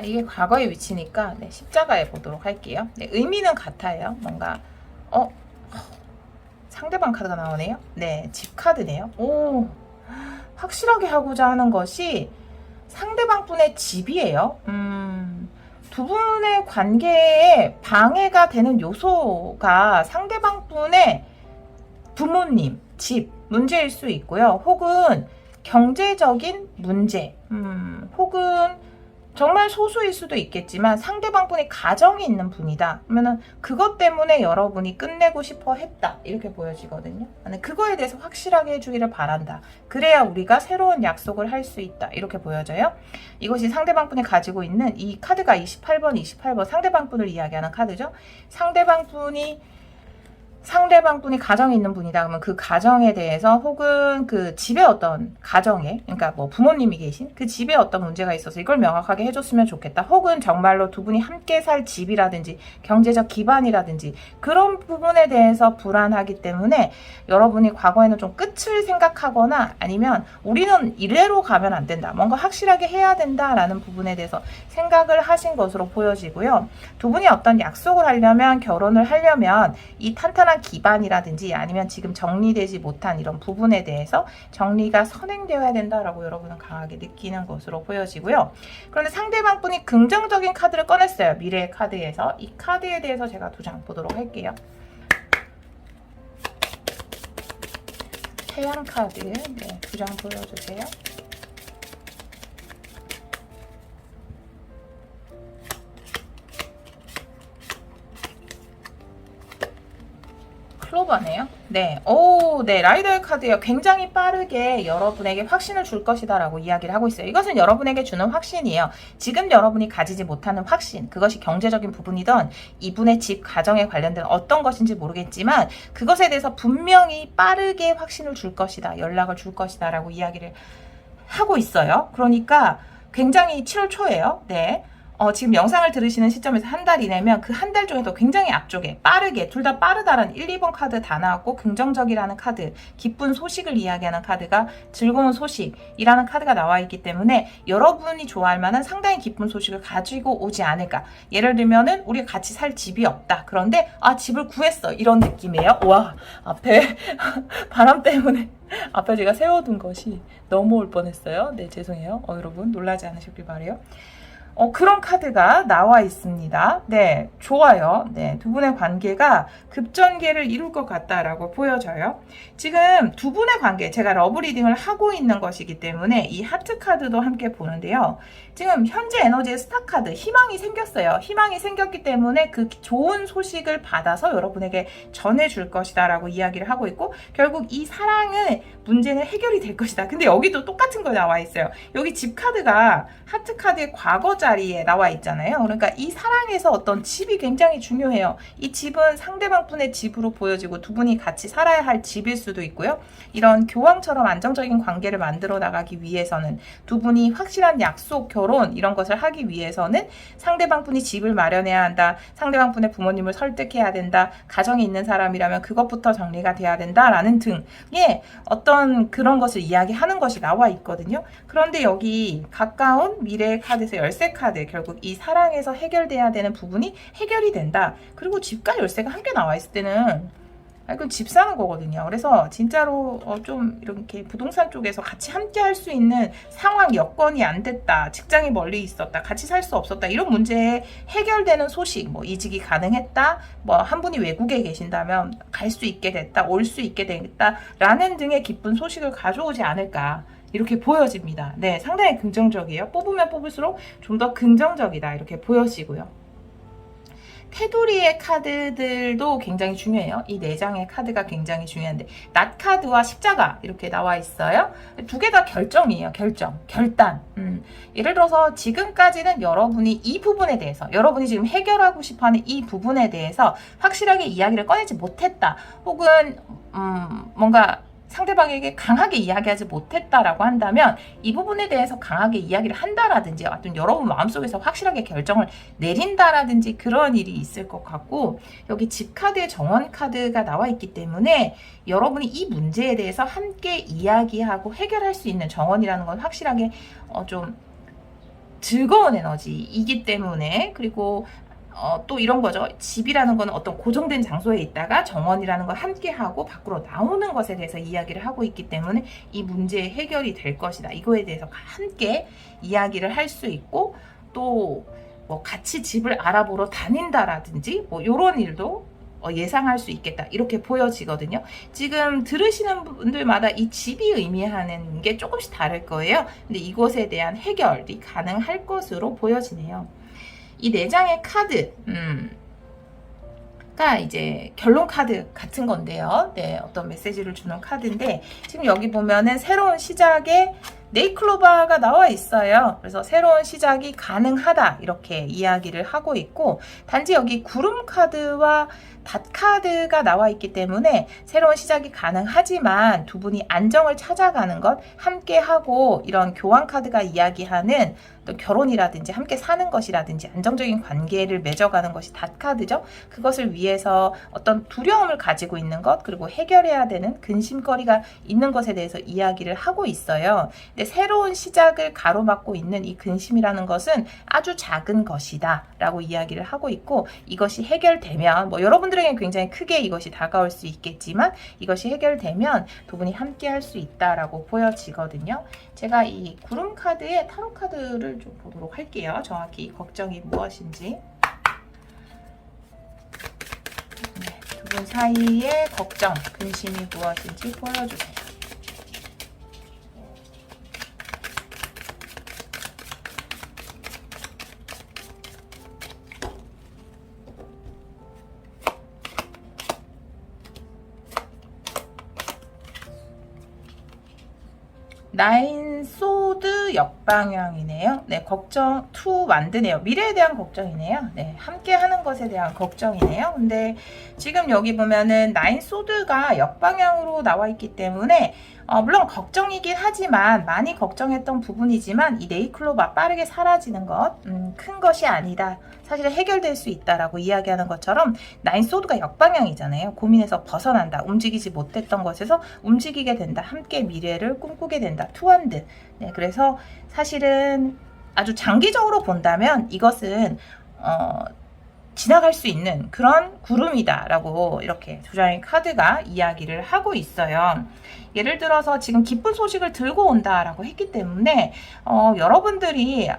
이게 과거의 위치니까 네, 십자가에 보도록 할게요. 네, 의미는 같아요. 뭔가 상대방 카드가 나오네요. 네, 집 카드네요. 오, 확실하게 하고자 하는 것이 상대방 분의 집이에요. 두 분의 관계에 방해가 되는 요소가 상대방 분의 부모님, 집 문제일 수 있고요. 혹은 경제적인 문제, 혹은 정말 소수일 수도 있겠지만 상대방 분이 가정이 있는 분이다. 그러면은 그것 때문에 여러분이 끝내고 싶어 했다. 이렇게 보여지거든요. 그거에 대해서 확실하게 해주기를 바란다. 그래야 우리가 새로운 약속을 할 수 있다. 이렇게 보여져요. 이것이 상대방 분이 가지고 있는 이 카드가 28번 상대방 분을 이야기하는 카드죠. 상대방 분이 가정이 있는 분이다. 그러면 그 가정에 대해서, 혹은 그 집에 어떤 가정에, 그러니까 뭐 부모님이 계신 그 집에 어떤 문제가 있어서 이걸 명확하게 해줬으면 좋겠다. 혹은 정말로 두 분이 함께 살 집이라든지 경제적 기반이라든지 그런 부분에 대해서 불안하기 때문에 여러분이 과거에는 좀 끝을 생각하거나 아니면 우리는 이래로 가면 안 된다, 뭔가 확실하게 해야 된다라는 부분에 대해서 생각을 하신 것으로 보여지고요. 두 분이 어떤 약속을 하려면, 결혼을 하려면 이 탄탄한 기반이라든지 아니면 지금 정리되지 못한 이런 부분에 대해서 정리가 선행되어야 된다라고 여러분은 강하게 느끼는 것으로 보여지고요. 그런데 상대방 분이 긍정적인 카드를 꺼냈어요. 미래의 카드에서. 이 카드에 대해서 제가 2장 보도록 할게요. 태양 카드, 네, 2장 보여주세요. 클로버 뽑아내요. 네, 오, 네, 라이더의 카드요. 굉장히 빠르게 여러분에게 확신을 줄 것이다라고 이야기를 하고 있어요. 이것은 여러분에게 주는 확신이에요. 지금 여러분이 가지지 못하는 확신, 그것이 경제적인 부분이던 이분의 집, 가정에 관련된 어떤 것인지 모르겠지만 그것에 대해서 분명히 빠르게 확신을 줄 것이다, 연락을 줄 것이다 라고 이야기를 하고 있어요. 그러니까 굉장히 7월 초예요. 네. 지금 영상을 들으시는 시점에서 한 달 이내면 그 한 달 중에도 굉장히 앞쪽에 빠르게 둘 다 빠르다라는 1, 2번 카드 다 나왔고 긍정적이라는 카드, 기쁜 소식을 이야기하는 카드가 즐거운 소식이라는 카드가 나와 있기 때문에 여러분이 좋아할 만한 상당히 기쁜 소식을 가지고 오지 않을까. 예를 들면은 우리가 같이 살 집이 없다. 그런데 집을 구했어. 이런 느낌이에요. 와, 앞에 바람 때문에 앞에 제가 세워둔 것이 넘어올 뻔했어요. 네, 죄송해요. 여러분 놀라지 않으시길 바래요. 그런 카드가 나와 있습니다. 네, 좋아요. 네, 두 분의 관계가 급전개를 이룰 것 같다라고 보여져요. 지금 두 분의 관계, 제가 러브 리딩을 하고 있는 것이기 때문에 이 하트 카드도 함께 보는데요. 지금 현재 에너지의 스타 카드, 희망이 생겼어요. 희망이 생겼기 때문에 그 좋은 소식을 받아서 여러분에게 전해줄 것이다 라고 이야기를 하고 있고, 결국 이 사랑의 문제는 해결이 될 것이다. 근데 여기도 똑같은 거 나와 있어요. 여기 집 카드가 하트 카드의 과거 자리에 나와 있잖아요. 그러니까 이 사랑에서 어떤 집이 굉장히 중요해요. 이 집은 상대방 분의 집으로 보여지고 두 분이 같이 살아야 할 집일 수도 있고요. 이런 교황처럼 안정적인 관계를 만들어 나가기 위해서는 두 분이 확실한 약속, 결혼 이런 것을 하기 위해서는 상대방 분이 집을 마련해야 한다. 상대방 분의 부모님을 설득해야 된다. 가정이 있는 사람이라면 그것부터 정리가 돼야 된다라는 등의 어떤 그런 것을 이야기하는 것이 나와 있거든요. 그런데 여기 가까운 미래의 카드에서 열쇠 카드, 결국 이 사랑에서 해결돼야 되는 부분이 해결이 된다. 그리고 집과 열쇠가 함께 나와 있을 때는 그건 집 사는 거거든요. 그래서 진짜로 좀 이렇게 부동산 쪽에서 같이 함께 할 수 있는 상황, 여건이 안 됐다, 직장이 멀리 있었다, 같이 살 수 없었다, 이런 문제에 해결되는 소식, 뭐 이직이 가능했다, 뭐 한 분이 외국에 계신다면 갈 수 있게 됐다, 올 수 있게 됐다라는 등의 기쁜 소식을 가져오지 않을까, 이렇게 보여집니다. 네, 상당히 긍정적이에요. 뽑으면 뽑을수록 좀 더 긍정적이다, 이렇게 보여지고요. 테두리의 카드들도 굉장히 중요해요. 이 4장의 카드가 굉장히 중요한데, 낫 카드와 십자가 이렇게 나와 있어요. 두 개 다 결정이에요. 결단. 예를 들어서 지금까지는 여러분이 이 부분에 대해서, 여러분이 지금 해결하고 싶어하는 이 부분에 대해서 확실하게 이야기를 꺼내지 못했다. 혹은 뭔가 상대방에게 강하게 이야기하지 못했다라고 한다면 이 부분에 대해서 강하게 이야기를 한다라든지, 어떤 여러분 마음속에서 확실하게 결정을 내린다라든지 그런 일이 있을 것 같고, 여기 집 카드에 정원 카드가 나와 있기 때문에 여러분이 이 문제에 대해서 함께 이야기하고 해결할 수 있는, 정원이라는 건 확실하게 좀 즐거운 에너지이기 때문에, 그리고 또 이런 거죠. 집이라는 건 어떤 고정된 장소에 있다가 정원이라는 걸 함께 하고 밖으로 나오는 것에 대해서 이야기를 하고 있기 때문에 이 문제의 해결이 될 것이다. 이거에 대해서 함께 이야기를 할 수 있고, 또 뭐 같이 집을 알아보러 다닌다라든지 뭐 이런 일도 예상할 수 있겠다, 이렇게 보여지거든요. 지금 들으시는 분들마다 이 집이 의미하는 게 조금씩 다를 거예요. 근데 이것에 대한 해결이 가능할 것으로 보여지네요. 이 4장의 카드, 가 이제 결론 카드 같은 건데요. 네, 어떤 메시지를 주는 카드인데, 지금 여기 보면은 새로운 시작에 네이클로바가 나와 있어요. 그래서 새로운 시작이 가능하다, 이렇게 이야기를 하고 있고, 단지 여기 구름 카드와 닷 카드가 나와 있기 때문에 새로운 시작이 가능하지만 두 분이 안정을 찾아가는 것, 함께 하고, 이런 교환 카드가 이야기하는 또 결혼이라든지 함께 사는 것이라든지 안정적인 관계를 맺어가는 것이 닷 카드죠. 그것을 위해서 어떤 두려움을 가지고 있는 것, 그리고 해결해야 되는 근심거리가 있는 것에 대해서 이야기를 하고 있어요. 근데 새로운 시작을 가로막고 있는 이 근심이라는 것은 아주 작은 것이다 라고 이야기를 하고 있고, 이것이 해결되면, 뭐 여러분들에게는 굉장히 크게 이것이 다가올 수 있겠지만, 이것이 해결되면 두 분이 함께 할 수 있다라고 보여지거든요. 제가 이 구름 카드의 타로 카드를 좀 보도록 할게요. 정확히 걱정이 무엇인지. 네, 두 분 사이의 걱정, 근심이 무엇인지 보여주세요. 나인 소드 역방향이네요. 네, 걱정 투 만드네요. 미래에 대한 걱정이네요. 네, 함께 하는 것에 대한 걱정이네요. 근데 지금 여기 보면은 나인 소드가 역방향으로 나와 있기 때문에 물론 걱정이긴 하지만 많이 걱정했던 부분이지만 이 네이클로바 빠르게 사라지는 것, 큰 것이 아니다. 사실 해결될 수 있다라고 이야기하는 것처럼 나인 소드가 역방향이잖아요. 고민에서 벗어난다. 움직이지 못했던 것에서 움직이게 된다. 함께 미래를 꿈꾸게 된다. 투한드. 네, 그래서 사실은 아주 장기적으로 본다면 이것은 지나갈 수 있는 그런 구름이다라고 이렇게 두 장의 카드가 이야기를 하고 있어요. 예를 들어서 지금 기쁜 소식을 들고 온다라고 했기 때문에 여러분들이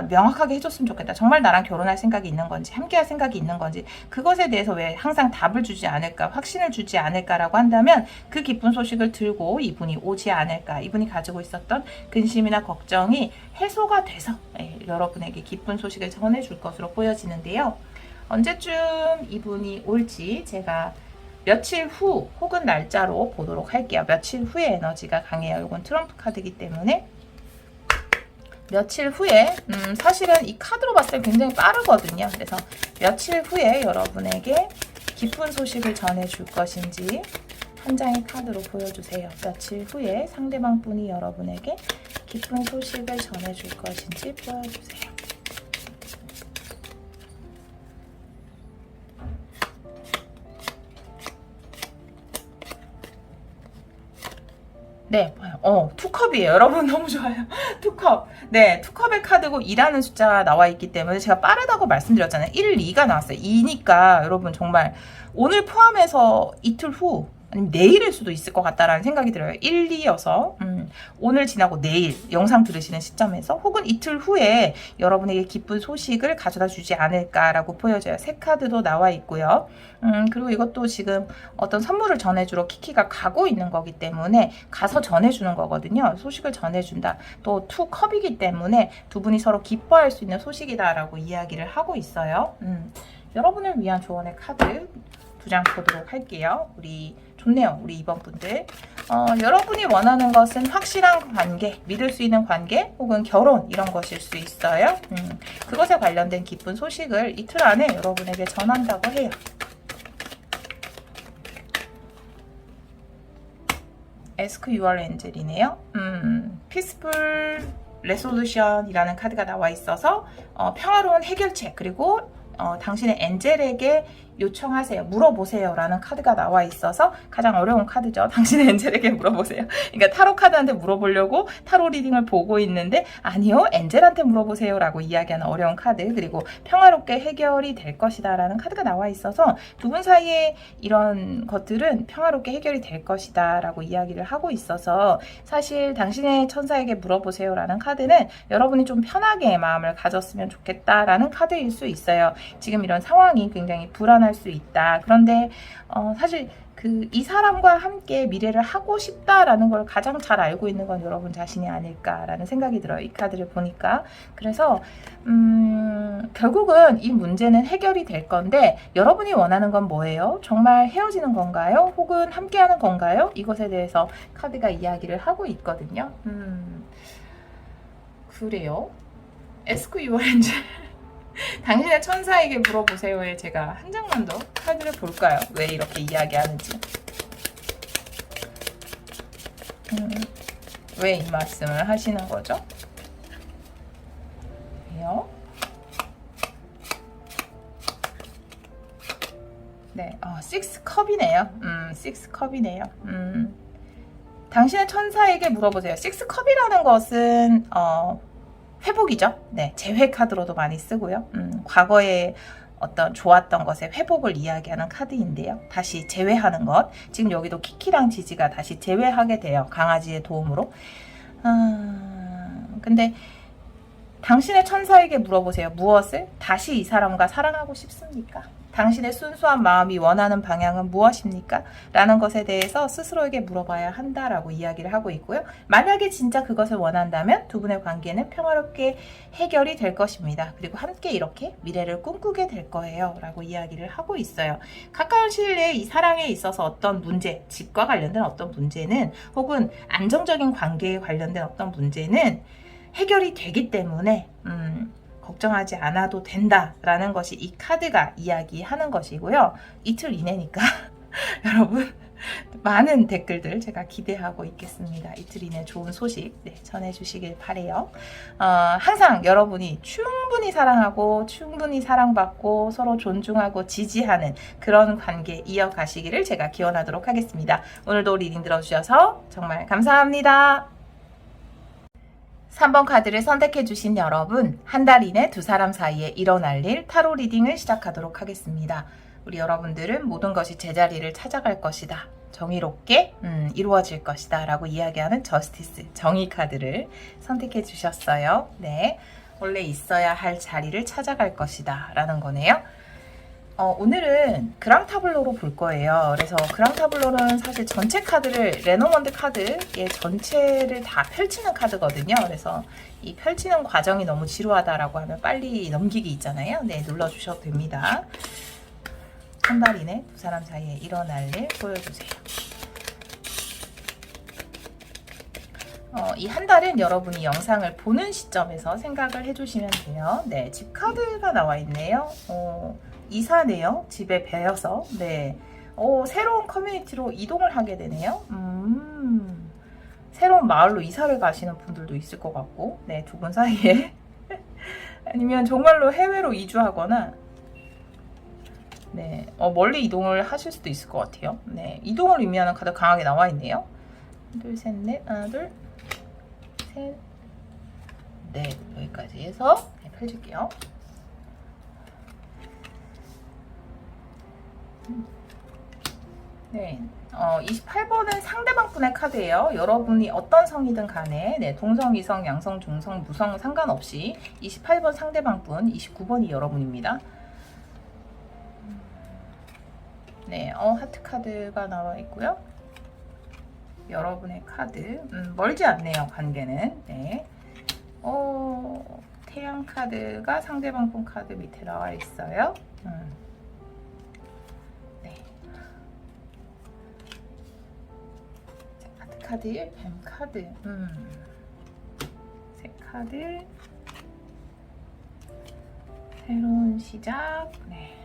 명확하게 해줬으면 좋겠다. 정말 나랑 결혼할 생각이 있는 건지 함께할 생각이 있는 건지 그것에 대해서 왜 항상 답을 주지 않을까 확신을 주지 않을까라고 한다면 그 기쁜 소식을 들고 이분이 오지 않을까 이분이 가지고 있었던 근심이나 걱정이 해소가 돼서 여러분에게 기쁜 소식을 전해줄 것으로 보여지는데요. 언제쯤 이분이 올지 제가 며칠 후 혹은 날짜로 보도록 할게요. 며칠 후에 에너지가 강해요. 이건 트럼프 카드이기 때문에 며칠 후에 사실은 이 카드로 봤을 때 굉장히 빠르거든요. 그래서 며칠 후에 여러분에게 기쁜 소식을 전해줄 것인지 한 장의 카드로 보여주세요. 며칠 후에 상대방 분이 여러분에게 기쁜 소식을 전해줄 것인지 보여주세요. 네, 투컵이에요. 여러분 너무 좋아요. 투컵. 네, 투컵의 카드고 2라는 숫자가 나와 있기 때문에 제가 빠르다고 말씀드렸잖아요. 1, 2가 나왔어요. 2니까 여러분 정말 오늘 포함해서 이틀 후 아니면 내일일 수도 있을 것 같다라는 생각이 들어요. 1, 2여서 오늘 지나고 내일 영상 들으시는 시점에서 혹은 이틀 후에 여러분에게 기쁜 소식을 가져다 주지 않을까라고 보여져요. 새 카드도 나와 있고요. 그리고 이것도 지금 어떤 선물을 전해주러 키키가 가고 있는 거기 때문에 가서 전해주는 거거든요. 소식을 전해준다. 또 투 컵이기 때문에 두 분이 서로 기뻐할 수 있는 소식이다라고 이야기를 하고 있어요. 여러분을 위한 조언의 카드 두 장 보도록 할게요. 좋네요. 우리 2번 분들. 여러분이 원하는 것은 확실한 관계, 믿을 수 있는 관계, 혹은 결혼 이런 것일 수 있어요. 그것에 관련된 기쁜 소식을 이틀 안에 여러분에게 전한다고 해요. Ask Your Angel이네요. Peaceful Resolution이라는 카드가 나와 있어서 평화로운 해결책 그리고 당신의 엔젤에게 요청하세요. 물어보세요. 라는 카드가 나와 있어서 가장 어려운 카드죠. 당신의 엔젤에게 물어보세요. 그러니까 타로 카드한테 물어보려고 타로 리딩을 보고 있는데 아니요. 엔젤한테 물어보세요. 라고 이야기하는 어려운 카드 그리고 평화롭게 해결이 될 것이다. 라는 카드가 나와 있어서 두 분 사이에 이런 것들은 평화롭게 해결이 될 것이다. 라고 이야기를 하고 있어서 사실 당신의 천사에게 물어보세요. 라는 카드는 여러분이 좀 편하게 마음을 가졌으면 좋겠다. 라는 카드일 수 있어요. 지금 이런 상황이 굉장히 불안할 수 있다. 그런데 사실 이 사람과 함께 미래를 하고 싶다라는 걸 가장 잘 알고 있는 건 여러분 자신이 아닐까라는 생각이 들어요. 이 카드를 보니까. 그래서 결국은 이 문제는 해결이 될 건데 여러분이 원하는 건 뭐예요? 정말 헤어지는 건가요? 혹은 함께하는 건가요? 이것에 대해서 카드가 이야기를 하고 있거든요. 그래요? Ask Your Angel. 당신의 천사에게 물어보세요에 제가 한 장만 더 카드를 볼까요? 왜 이렇게 이야기하는지. 왜 이 말씀을 하시는 거죠? 왜요? 네, 6컵이네요. 6컵이네요. 당신의 천사에게 물어보세요. 6컵이라는 것은 회복이죠. 네, 재회 카드로도 많이 쓰고요. 과거에 어떤 좋았던 것의 회복을 이야기하는 카드인데요. 다시 재회하는 것. 지금 여기도 키키랑 지지가 다시 재회하게 돼요. 강아지의 도움으로. 근데 당신의 천사에게 물어보세요. 무엇을? 다시 이 사람과 사랑하고 싶습니까? 당신의 순수한 마음이 원하는 방향은 무엇입니까? 라는 것에 대해서 스스로에게 물어봐야 한다라고 이야기를 하고 있고요. 만약에 진짜 그것을 원한다면 두 분의 관계는 평화롭게 해결이 될 것입니다. 그리고 함께 이렇게 미래를 꿈꾸게 될 거예요. 라고 이야기를 하고 있어요. 가까운 시일 내에 이 사랑에 있어서 어떤 문제, 집과 관련된 어떤 문제는 혹은 안정적인 관계에 관련된 어떤 문제는 해결이 되기 때문에 걱정하지 않아도 된다라는 것이 이 카드가 이야기하는 것이고요. 이틀 이내니까 여러분 많은 댓글들 제가 기대하고 있겠습니다. 이틀 이내 좋은 소식 전해주시길 바래요. 항상 여러분이 충분히 사랑하고 충분히 사랑받고 서로 존중하고 지지하는 그런 관계 이어가시기를 제가 기원하도록 하겠습니다. 오늘도 리딩 들어주셔서 정말 감사합니다. 3번 카드를 선택해 주신 여러분, 한 달 이내 두 사람 사이에 일어날 일 타로 리딩을 시작하도록 하겠습니다. 우리 여러분들은 모든 것이 제자리를 찾아갈 것이다. 정의롭게 이루어질 것이다 라고 이야기하는 저스티스, 정의 카드를 선택해 주셨어요. 네, 원래 있어야 할 자리를 찾아갈 것이다 라는 거네요. 오늘은 그랑타블로로 볼 거예요. 그래서 그랑타블로는 사실 전체 카드를, 레노먼드 카드의 전체를 다 펼치는 카드거든요. 그래서 이 펼치는 과정이 너무 지루하다라고 하면 빨리 넘기기 있잖아요. 네, 눌러주셔도 됩니다. 한 달 이내 두 사람 사이에 일어날 일 보여주세요. 이 한 달은 여러분이 영상을 보는 시점에서 생각을 해주시면 돼요. 네, 집 카드가 나와 있네요. 이사네요. 집에 배어서. 네. 새로운 커뮤니티로 이동을 하게 되네요. 새로운 마을로 이사를 가시는 분들도 있을 것 같고, 네, 두 분 사이에. 아니면 정말로 해외로 이주하거나, 네, 멀리 이동을 하실 수도 있을 것 같아요. 네, 이동을 의미하는 카드 강하게 나와 있네요. 둘, 셋, 넷, 하나, 둘, 셋, 넷. 여기까지 해서 펼칠게요. 네, 28번은 상대방 분의 카드예요. 여러분이 어떤 성이든 간에, 네, 동성, 이성, 양성, 중성, 무성 상관없이 28번 상대방 분, 29번이 여러분입니다. 네, 하트 카드가 나와 있고요. 여러분의 카드, 멀지 않네요, 관계는. 네, 태양 카드가 상대방 분 카드 밑에 나와 있어요. 카드 1, 뱀 카드, 새 카드, 새로운 시작, 네.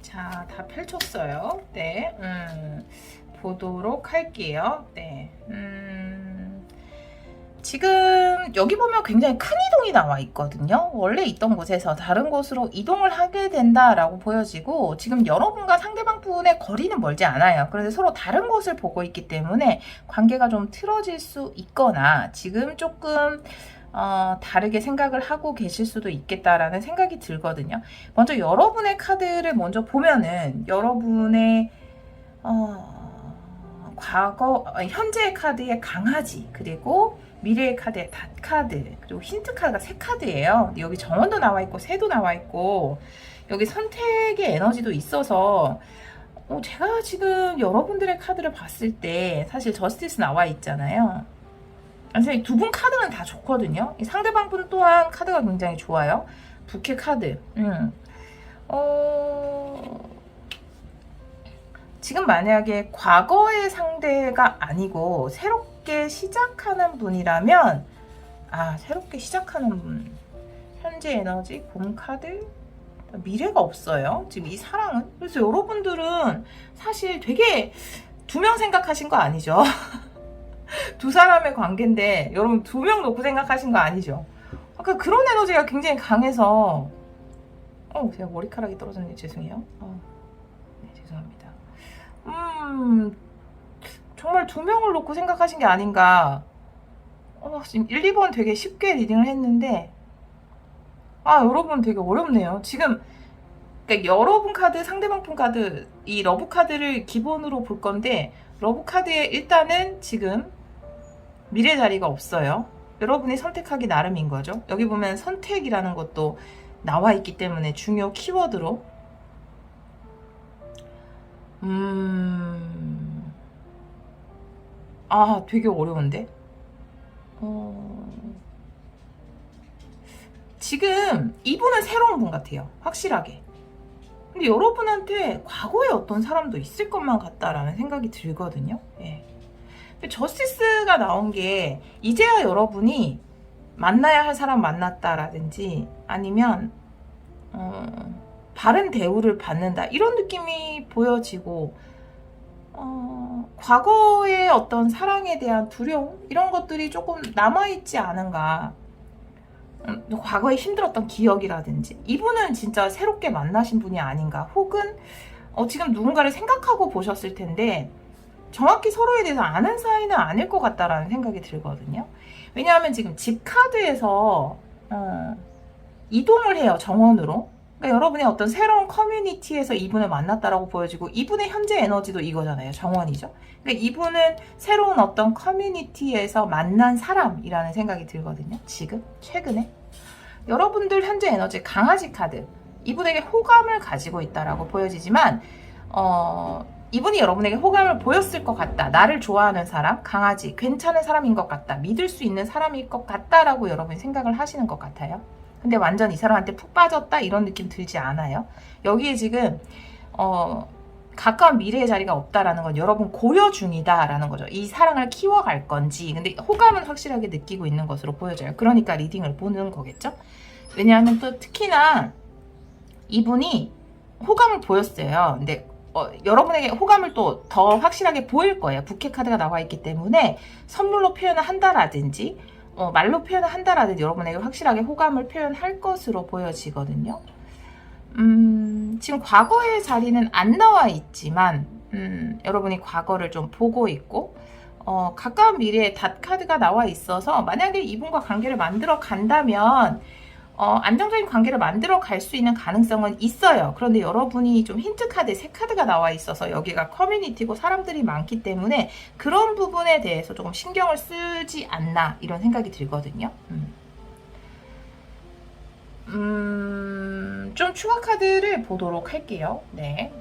자, 다 펼쳤어요. 네, 보도록 할게요. 네, 지금 여기 보면 굉장히 큰 이동이 나와 있거든요. 원래 있던 곳에서 다른 곳으로 이동을 하게 된다라고 보여지고, 지금 여러분과 상대방 분의 거리는 멀지 않아요. 그런데 서로 다른 곳을 보고 있기 때문에 관계가 좀 틀어질 수 있거나 지금 조금 다르게 생각을 하고 계실 수도 있겠다라는 생각이 들거든요. 먼저 여러분의 카드를 먼저 보면은 여러분의 과거, 현재의 카드의 강아지, 그리고 미래의 카드의 닷 카드, 그리고 힌트 카드가 세 카드예요. 여기 정원도 나와 있고 새도 나와 있고 여기 선택의 에너지도 있어서 제가 지금 여러분들의 카드를 봤을 때 사실 저스티스 나와 있잖아요. 사실 두 분 카드는 다 좋거든요. 이 상대방 분 또한 카드가 굉장히 좋아요. 부캐 카드. 지금 만약에 과거의 상대가 아니고 새롭게 시작하는 분이라면, 새롭게 시작하는 분, 현재 에너지, 봄 카드, 미래가 없어요. 지금 이 사랑은. 그래서 여러분들은 사실 되게 두 명 생각하신 거 아니죠? 두 사람의 관계인데 여러분 두 명 놓고 생각하신 거 아니죠? 아까 그런 에너지가 굉장히 강해서 제가 머리카락이 떨어졌네요. 죄송해요. 네, 죄송합니다. 정말 두 명을 놓고 생각하신 게 아닌가. 지금 1, 2번 되게 쉽게 리딩을 했는데 여러분 되게 어렵네요. 지금 그러니까 여러분 카드, 상대방 분 카드, 이 러브 카드를 기본으로 볼 건데 러브 카드에 일단은 지금 미래 자리가 없어요. 여러분이 선택하기 나름인 거죠. 여기 보면 선택이라는 것도 나와 있기 때문에 중요 키워드로 되게 어려운데? 지금 이분은 새로운 분 같아요. 확실하게. 근데 여러분한테 과거에 어떤 사람도 있을 것만 같다라는 생각이 들거든요. 예. 근데 저스티스가 나온 게 이제야 여러분이 만나야 할 사람 만났다라든지 아니면 바른 대우를 받는다 이런 느낌이 보여지고 과거의 어떤 사랑에 대한 두려움 이런 것들이 조금 남아있지 않은가. 과거에 힘들었던 기억이라든지 이분은 진짜 새롭게 만나신 분이 아닌가, 혹은 지금 누군가를 생각하고 보셨을 텐데 정확히 서로에 대해서 아는 사이는 아닐 것 같다라는 생각이 들거든요. 왜냐하면 지금 집 카드에서 이동을 해요, 정원으로. 그러니까 여러분의 어떤 새로운 커뮤니티에서 이분을 만났다라고 보여지고, 이분의 현재 에너지도 이거잖아요, 정원이죠. 그러니까 이분은 새로운 어떤 커뮤니티에서 만난 사람이라는 생각이 들거든요. 지금 최근에 여러분들 현재 에너지 강아지 카드, 이분에게 호감을 가지고 있다라고 보여지지만 이분이 여러분에게 호감을 보였을 것 같다, 나를 좋아하는 사람, 강아지, 괜찮은 사람인 것 같다, 믿을 수 있는 사람일 것 같다라고 여러분이 생각을 하시는 것 같아요. 근데 완전 이 사람한테 푹 빠졌다 이런 느낌 들지 않아요. 여기에 지금 가까운 미래의 자리가 없다라는 건 여러분 고려 중이다라는 거죠. 이 사랑을 키워갈 건지. 근데 호감은 확실하게 느끼고 있는 것으로 보여져요. 그러니까 리딩을 보는 거겠죠. 왜냐하면 또 특히나 이분이 호감을 보였어요. 근데 여러분에게 호감을 또 더 확실하게 보일 거예요. 부캐 카드가 나와 있기 때문에 선물로 표현을 한다라든지 말로 표현을 한다라든지 여러분에게 확실하게 호감을 표현할 것으로 보여지거든요. 지금 과거의 자리는 안 나와 있지만 여러분이 과거를 좀 보고 있고 가까운 미래에 닷 카드가 나와 있어서 만약에 이분과 관계를 만들어 간다면 안정적인 관계를 만들어 갈 수 있는 가능성은 있어요. 그런데 여러분이 좀 힌트 카드, 새 카드가 나와 있어서 여기가 커뮤니티고 사람들이 많기 때문에 그런 부분에 대해서 조금 신경을 쓰지 않나 이런 생각이 들거든요. 좀 추가 카드를 보도록 할게요. 네.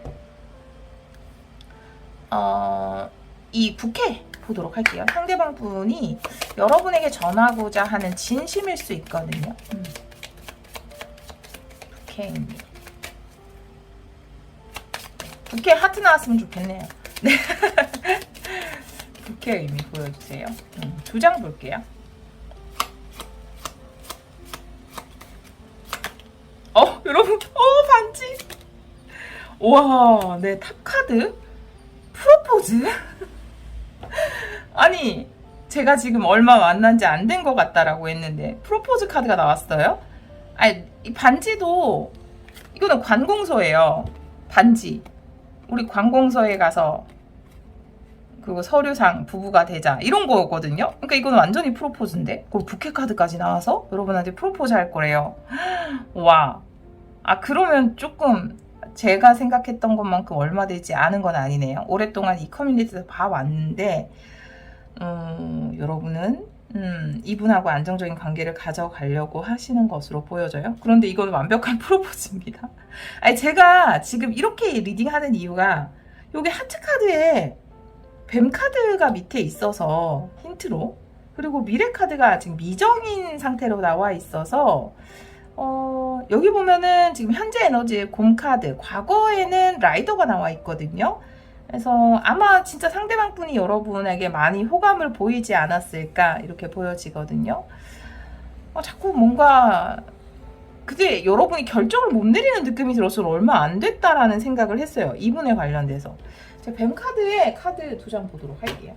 이 부캐 보도록 할게요. 상대방 분이 여러분에게 전하고자 하는 진심일 수 있거든요. 부캐입니다. 부캐 하트 나왔으면 좋겠네요. 네. 부캐 의미 보여주세요. 2장 볼게요. 여러분, 반지. 와, 네, 탑카드. 프로포즈? 아니, 제가 지금 얼마 만난 지 안 된 것 같다라고 했는데, 프로포즈 카드가 나왔어요? 아니, 이 반지도, 이거는 관공서예요. 반지. 우리 관공서에 가서, 그 서류상 부부가 되자. 이런 거거든요? 그러니까 이거는 완전히 프로포즈인데? 그 부캐 카드까지 나와서 여러분한테 프로포즈 할 거래요. 와. 그러면 조금 제가 생각했던 것만큼 얼마 되지 않은 건 아니네요. 오랫동안 이 커뮤니티에서 봐왔는데 여러분은 이분하고 안정적인 관계를 가져가려고 하시는 것으로 보여져요. 그런데 이건 완벽한 프로포즈입니다. 제가 지금 이렇게 리딩하는 이유가 여기 하트 카드에 뱀 카드가 밑에 있어서 힌트로, 그리고 미래 카드가 지금 미정인 상태로 나와 있어서 여기 보면은 지금 현재 에너지의 곰 카드, 과거에는 라이더가 나와 있거든요. 그래서 아마 진짜 상대방 분이 여러분에게 많이 호감을 보이지 않았을까 이렇게 보여지거든요. 자꾸 뭔가 근데 여러분이 결정을 못 내리는 느낌이 들어서 얼마 안 됐다라는 생각을 했어요. 이분에 관련돼서. 제가 뱀 카드에 카드 2장 보도록 할게요.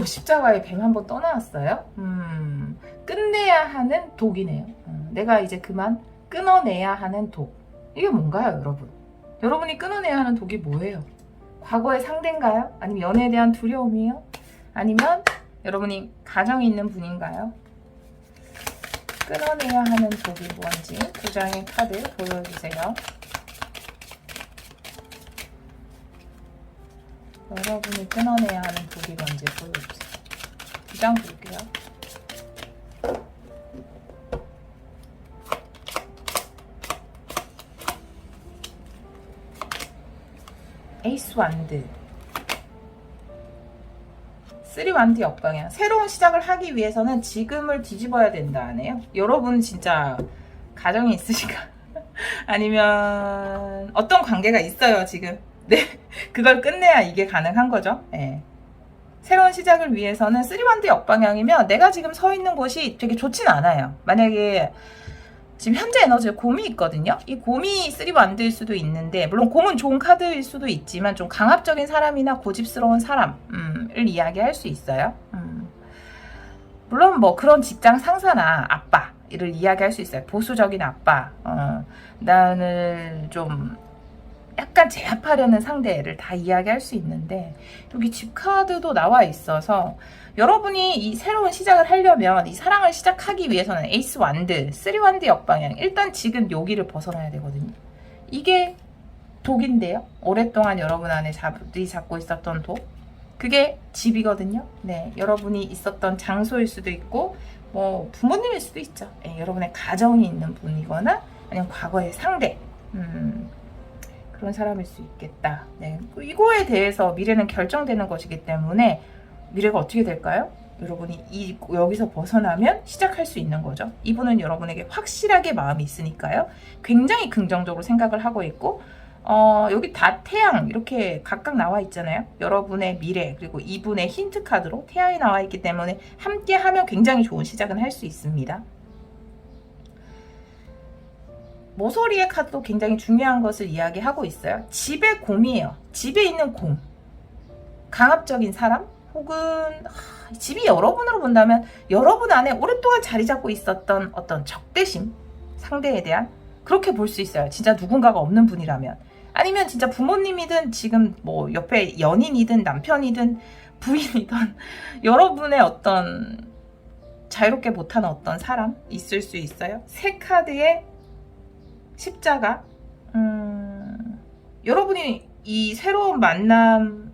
십자가에 뱀 한번 떠나왔어요. 끝내야 하는 독이네요. 내가 이제 그만 끊어내야 하는 독. 이게 뭔가요, 여러분? 여러분이 끊어내야 하는 독이 뭐예요? 과거의 상대인가요? 아니면 연애에 대한 두려움이에요? 아니면 여러분이 가정이 있는 분인가요? 끊어내야 하는 독이 뭔지 두 장의 카드 보여주세요. 여러분이 끊어내야 하는 독이 뭔지 보여주세요. 두 장 볼게요. 에이스 완드, 3 완드 역방향. 새로운 시작을 하기 위해서는 지금을 뒤집어야 된다 하네요. 여러분 진짜 가정이 있으신가? 아니면 어떤 관계가 있어요 지금? 네, 그걸 끝내야 이게 가능한 거죠. 네. 새로운 시작을 위해서는 3 완드 역방향이면 내가 지금 서 있는 곳이 되게 좋진 않아요. 만약에 지금 현재 에너지에 곰이 있거든요. 이 곰이 3 완드일 수도 있는데, 물론 곰은 좋은 카드일 수도 있지만 좀 강압적인 사람이나 고집스러운 사람을 이야기할 수 있어요. 물론 뭐 그런 직장 상사나 아빠를 이야기할 수 있어요. 보수적인 아빠, 나는 좀 약간 제압하려는 상대를 다 이야기할 수 있는데, 여기 집 카드도 나와 있어서 여러분이 이 새로운 시작을 하려면, 이 사랑을 시작하기 위해서는 에이스 완드, 3 완드 역방향, 일단 지금 여기를 벗어나야 되거든요. 이게 독인데요. 오랫동안 여러분 안에 잡고 있었던 독, 그게 집이거든요. 네, 여러분이 있었던 장소일 수도 있고 뭐 부모님일 수도 있죠. 네, 여러분의 가정이 있는 분이거나 아니면 과거의 상대, 그런 사람일 수 있겠다. 네, 이거에 대해서 미래는 결정되는 것이기 때문에 미래가 어떻게 될까요? 여러분이 여기서 벗어나면 시작할 수 있는 거죠. 이분은 여러분에게 확실하게 마음이 있으니까요. 굉장히 긍정적으로 생각을 하고 있고, 여기 다 태양 이렇게 각각 나와 있잖아요. 여러분의 미래, 그리고 이분의 힌트 카드로 태양이 나와 있기 때문에 함께 하면 굉장히 좋은 시작은 할 수 있습니다. 모서리의 카드도 굉장히 중요한 것을 이야기하고 있어요. 집의 곰이에요. 집에 있는 곰. 강압적인 사람? 혹은 집이 여러분으로 본다면 여러분 안에 오랫동안 자리 잡고 있었던 어떤 적대심, 상대에 대한, 그렇게 볼 수 있어요. 진짜 누군가가 없는 분이라면. 아니면 진짜 부모님이든 지금 뭐 옆에 연인이든 남편이든 부인이든 여러분의 어떤 자유롭게 못하는 어떤 사람 있을 수 있어요. 세 카드의 십자가. 여러분이 이 새로운 만남을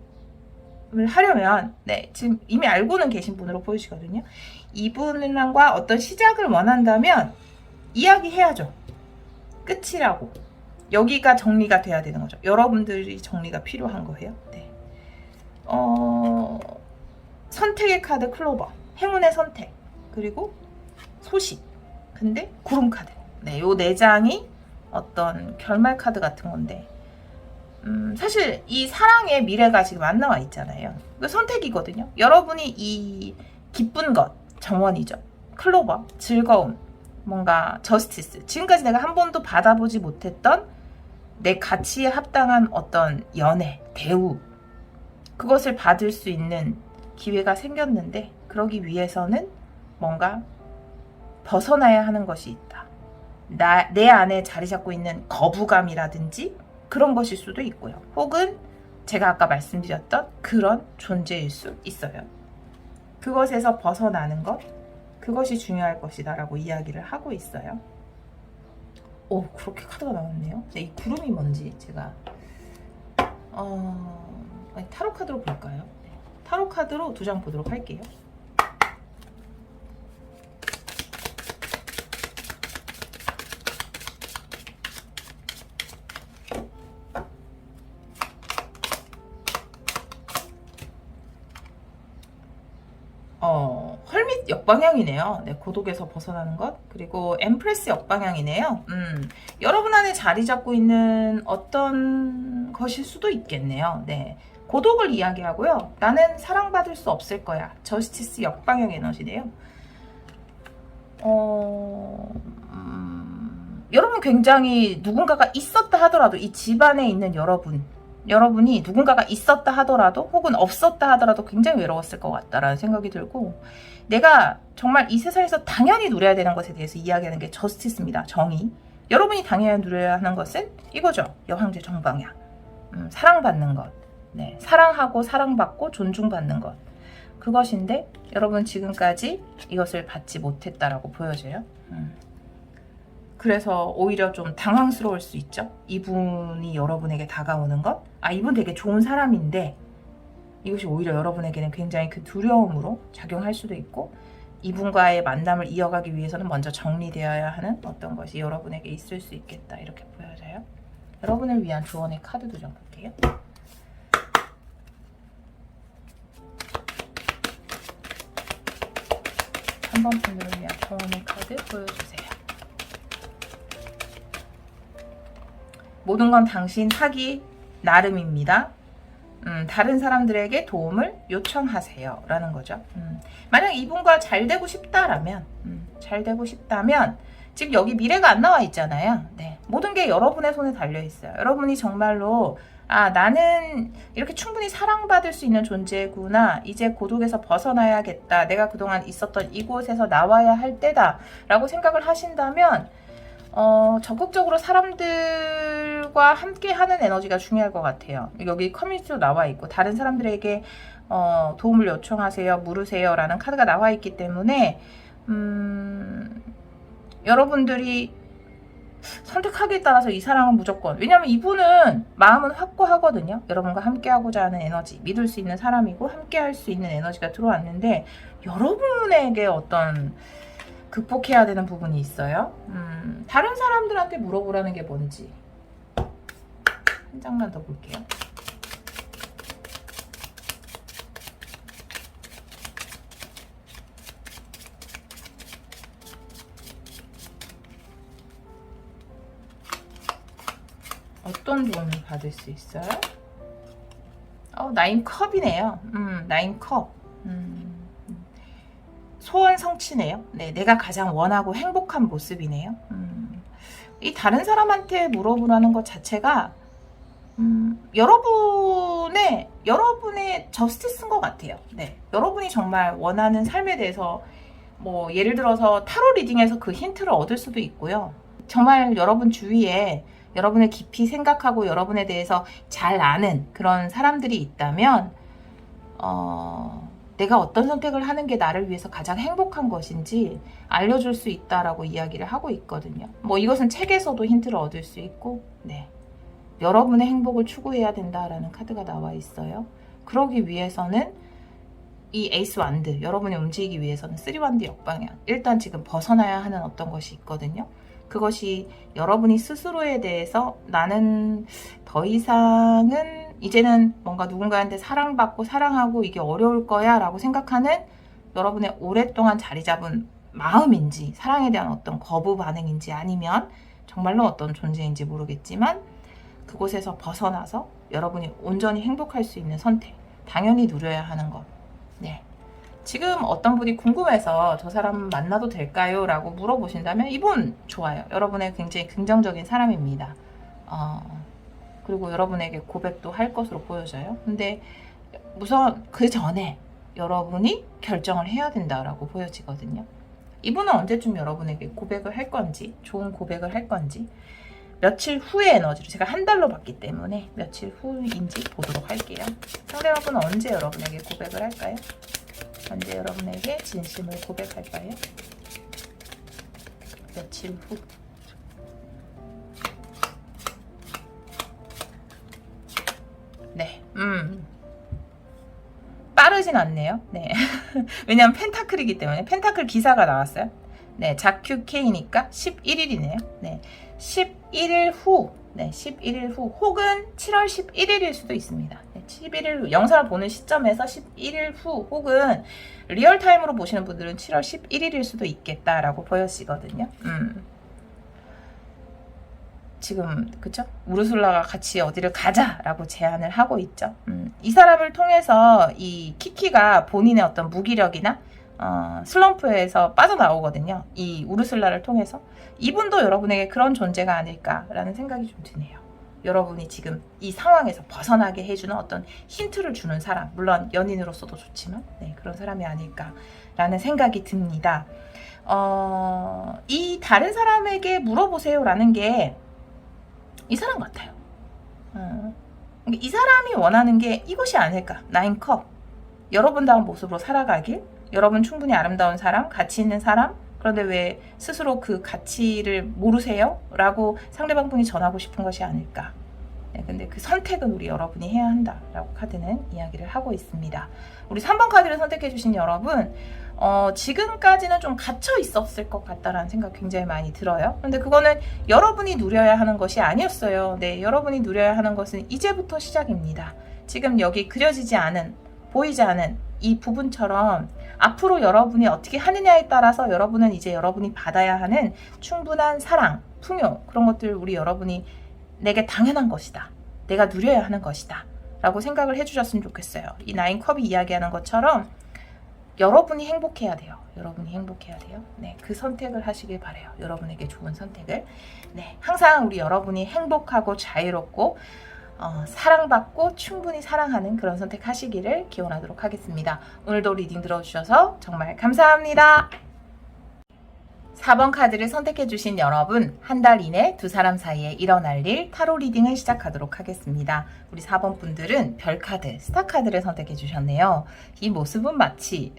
하려면, 네, 지금 이미 알고는 계신 분으로 보이시거든요. 이분과 어떤 시작을 원한다면 이야기해야죠. 끝이라고. 여기가 정리가 돼야 되는 거죠. 여러분들이 정리가 필요한 거예요. 네. 선택의 카드 클로버, 행운의 선택, 그리고 소식, 근데 구름 카드. 네, 요 네 장이 어떤 결말 카드 같은 건데, 사실 이 사랑의 미래가 지금 안 나와 있잖아요. 그 선택이거든요. 여러분이 이 기쁜 것, 정원이죠. 클로버, 즐거움, 뭔가 저스티스. 지금까지 내가 한 번도 받아보지 못했던 내 가치에 합당한 어떤 연애, 대우, 그것을 받을 수 있는 기회가 생겼는데, 그러기 위해서는 뭔가 벗어나야 하는 것이 있다. 내 안에 자리 잡고 있는 거부감이라든지 그런 것일 수도 있고요. 혹은 제가 아까 말씀드렸던 그런 존재일 수 있어요. 그것에서 벗어나는 것, 그것이 중요할 것이다 라고 이야기를 하고 있어요. 오, 그렇게 카드가 나왔네요. 이 구름이 뭔지 제가 타로 카드로 볼까요? 타로 카드로 두 장 보도록 할게요. 헐밋 역방향이네요. 네, 고독에서 벗어나는 것. 그리고 엠프레스 역방향이네요. 여러분 안에 자리 잡고 있는 어떤 것일 수도 있겠네요. 네, 고독을 이야기하고요. 나는 사랑받을 수 없을 거야. 저스티스 역방향 에너지네요. 여러분 굉장히 누군가가 있었다 하더라도, 이 집안에 있는 여러분이 누군가가 있었다 하더라도 혹은 없었다 하더라도 굉장히 외로웠을 것 같다라는 생각이 들고, 내가 정말 이 세상에서 당연히 누려야 되는 것에 대해서 이야기하는 게 저스티스입니다. 정의. 여러분이 당해야 누려야 하는 것은 이거죠. 여황제 정방향. 사랑받는 것. 네, 사랑하고 사랑받고 존중받는 것. 그것인데 여러분 지금까지 이것을 받지 못했다라고 보여져요. 그래서 오히려 좀 당황스러울 수 있죠. 이분이 여러분에게 다가오는 것. 아, 이분 되게 좋은 사람인데 이것이 오히려 여러분에게는 굉장히 그 두려움으로 작용할 수도 있고, 이분과의 만남을 이어가기 위해서는 먼저 정리되어야 하는 어떤 것이 여러분에게 있을 수 있겠다, 이렇게 보여져요. 여러분을 위한 조언의 카드도 좀 볼게요. 한 번 분들을 위한 조언의 카드 보여주세요. 모든 건 당신 하기 나름입니다. 다른 사람들에게 도움을 요청하세요 라는 거죠. 만약 이분과 잘 되고 싶다라면, 지금 여기 미래가 안 나와 있잖아요. 네, 모든 게 여러분의 손에 달려 있어요. 여러분이 정말로 나는 이렇게 충분히 사랑받을 수 있는 존재구나, 이제 고독에서 벗어나야겠다, 내가 그동안 있었던 이곳에서 나와야 할 때다 라고 생각을 하신다면 적극적으로 사람들과 함께 하는 에너지가 중요할 것 같아요. 여기 커뮤니티도 나와 있고 다른 사람들에게 도움을 요청하세요, 물으세요 라는 카드가 나와 있기 때문에 여러분들이 선택하기에 따라서 이 사랑은 무조건, 왜냐면 이분은 마음은 확고하거든요. 여러분과 함께하고자 하는 에너지, 믿을 수 있는 사람이고 함께할 수 있는 에너지가 들어왔는데 여러분에게 어떤 극복해야 되는 부분이 있어요. 다른 사람들한테 물어보라는 게 뭔지 한 장만 더 볼게요. 어떤 도움을 받을 수 있어요? 나인 컵이네요. 나인 컵. 소원 성취네요. 네, 내가 가장 원하고 행복한 모습이네요. 이 다른 사람한테 물어보라는 것 자체가 여러분의 저스티스인 것 같아요. 네, 여러분이 정말 원하는 삶에 대해서 뭐 예를 들어서 타로 리딩에서 그 힌트를 얻을 수도 있고요. 정말 여러분 주위에 여러분을 깊이 생각하고 여러분에 대해서 잘 아는 그런 사람들이 있다면 내가 어떤 선택을 하는 게 나를 위해서 가장 행복한 것인지 알려줄 수 있다라고 이야기를 하고 있거든요. 뭐 이것은 책에서도 힌트를 얻을 수 있고, 네, 여러분의 행복을 추구해야 된다라는 카드가 나와 있어요. 그러기 위해서는 이 에이스 완드, 여러분이 움직이기 위해서는 3완드 역방향, 일단 지금 벗어나야 하는 어떤 것이 있거든요. 그것이 여러분이 스스로에 대해서 나는 더 이상은 이제는 뭔가 누군가한테 사랑받고 사랑하고 이게 어려울 거야 라고 생각하는 여러분의 오랫동안 자리 잡은 마음인지, 사랑에 대한 어떤 거부 반응인지, 아니면 정말로 어떤 존재인지 모르겠지만 그곳에서 벗어나서 여러분이 온전히 행복할 수 있는 선택, 당연히 누려야 하는 것. 네, 지금 어떤 분이 궁금해서 저 사람 만나도 될까요? 라고 물어보신다면 이분 좋아요. 여러분의 굉장히 긍정적인 사람입니다. 그리고 여러분에게 고백도 할 것으로 보여져요. 근데 우선 그 전에 여러분이 결정을 해야 된다라고 보여지거든요. 이분은 언제쯤 여러분에게 고백을 할 건지, 좋은 고백을 할 건지, 며칠 후의 에너지로, 제가 한 달로 봤기 때문에 며칠 후인지 보도록 할게요. 상대방은 언제 여러분에게 고백을 할까요? 언제 여러분에게 진심을 고백할까요? 며칠 후. 네, 빠르진 않네요. 네, 왜냐면 펜타클이기 때문에. 펜타클 기사가 나왔어요. 네, 자큐 K니까 11일이네요. 네, 11일 후. 네, 11일 후 혹은 7월 11일일 수도 있습니다. 네, 11일 후, 영상을 보는 시점에서 11일 후 혹은 리얼타임으로 보시는 분들은 7월 11일일 수도 있겠다라고 보여지거든요. 지금 그쵸? 우르슬라가 같이 어디를 가자라고 제안을 하고 있죠. 이 사람을 통해서 이 키키가 본인의 어떤 무기력이나 슬럼프에서 빠져나오거든요. 이 우르슬라를 통해서. 이분도 여러분에게 그런 존재가 아닐까라는 생각이 좀 드네요. 여러분이 지금 이 상황에서 벗어나게 해주는 어떤 힌트를 주는 사람, 물론 연인으로서도 좋지만, 네, 그런 사람이 아닐까라는 생각이 듭니다. 이 다른 사람에게 물어보세요라는 게 이 사람 같아요. 이 사람이 원하는 게 이것이 아닐까. 9컵. 여러분다운 모습으로 살아가길. 여러분 충분히 아름다운 사람, 가치 있는 사람. 그런데 왜 스스로 그 가치를 모르세요? 라고 상대방분이 전하고 싶은 것이 아닐까. 네, 근데 그 선택은 우리 여러분이 해야 한다라고 카드는 이야기를 하고 있습니다. 우리 3번 카드를 선택해 주신 여러분, 지금까지는 좀 갇혀 있었을 것 같다라는 생각 굉장히 많이 들어요. 근데 그거는 여러분이 누려야 하는 것이 아니었어요. 네, 여러분이 누려야 하는 것은 이제부터 시작입니다. 지금 여기 그려지지 않은, 보이지 않은 이 부분처럼 앞으로 여러분이 어떻게 하느냐에 따라서 여러분은 이제 여러분이 받아야 하는 충분한 사랑, 풍요, 그런 것들 우리 여러분이 내게 당연한 것이다. 내가 누려야 하는 것이다. 라고 생각을 해주셨으면 좋겠어요. 이 9컵이 이야기하는 것처럼 여러분이 행복해야 돼요. 여러분이 행복해야 돼요. 네, 그 선택을 하시길 바래요. 여러분에게 좋은 선택을. 네, 항상 우리 여러분이 행복하고 자유롭고 사랑받고 충분히 사랑하는 그런 선택하시기를 기원하도록 하겠습니다. 오늘도 리딩 들어주셔서 정말 감사합니다. 4번 카드를 선택해 주신 여러분, 한 달 이내 두 사람 사이에 일어날 일 타로 리딩을 시작하도록 하겠습니다. 우리 4번 분들은 별 카드, 스타 카드를 선택해 주셨네요. 이 모습은 마치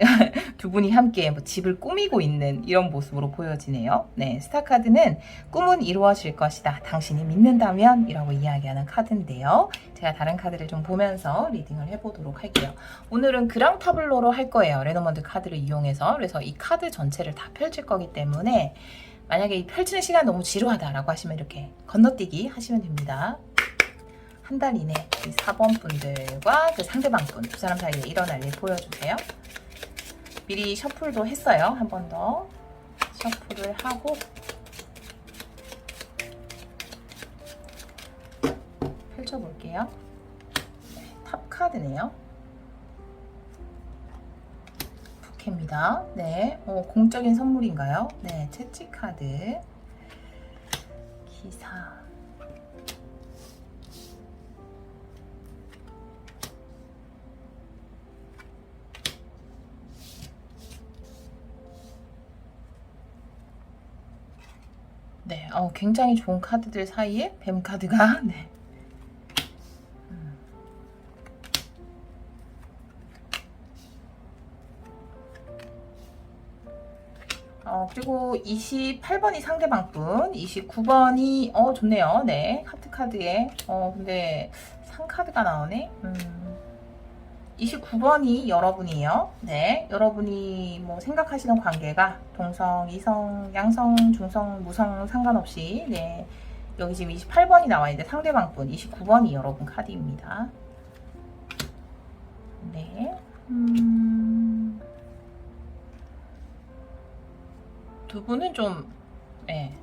두 분이 함께 집을 꾸미고 있는 이런 모습으로 보여지네요. 네, 스타 카드는 꿈은 이루어질 것이다. 당신이 믿는다면 이라고 이야기하는 카드인데요. 제가 다른 카드를 좀 보면서 리딩을 해보도록 할게요. 오늘은 그랑 타블로로 할 거예요. 레노먼드 카드를 이용해서. 그래서 이 카드 전체를 다 펼칠 거기 때문에 만약에 이 펼치는 시간 너무 지루하다라고 하시면 이렇게 건너뛰기 하시면 됩니다. 한 달 이내 이 4번 분들과 그 상대방 분 두 사람 사이에 일어날 일 보여주세요. 미리 셔플도 했어요. 한 번 더 셔플을 하고 펼쳐볼게요. 네, 탑 카드네요. 부캐입니다. 네, 공적인 선물인가요? 네, 채찍 카드, 기사, 네, 굉장히 좋은 카드들 사이에 뱀 카드가 네. 그리고 28번이 상대방 분, 29번이 좋네요. 네, 하트 카드에 근데 상 카드가 나오네. 29번이 여러분이에요. 네, 여러분이 뭐 생각하시는 관계가 동성, 이성, 양성, 중성, 무성 상관없이 네, 여기 지금 28번이 나와 있는데 상대방 분 29번이 여러분 카드입니다. 네, 두 분은 좀 네,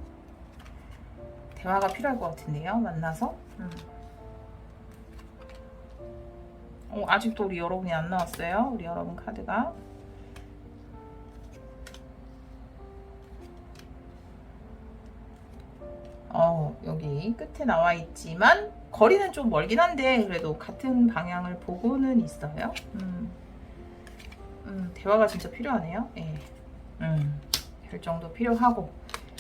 대화가 필요할 것 같은데요. 만나서. 아직도 우리 여러분이 안 나왔어요. 우리 여러분 카드가. 여기 끝에 나와 있지만 거리는 좀 멀긴 한데 그래도 같은 방향을 보고는 있어요. 대화가 진짜 필요하네요. 예. 결정도 필요하고.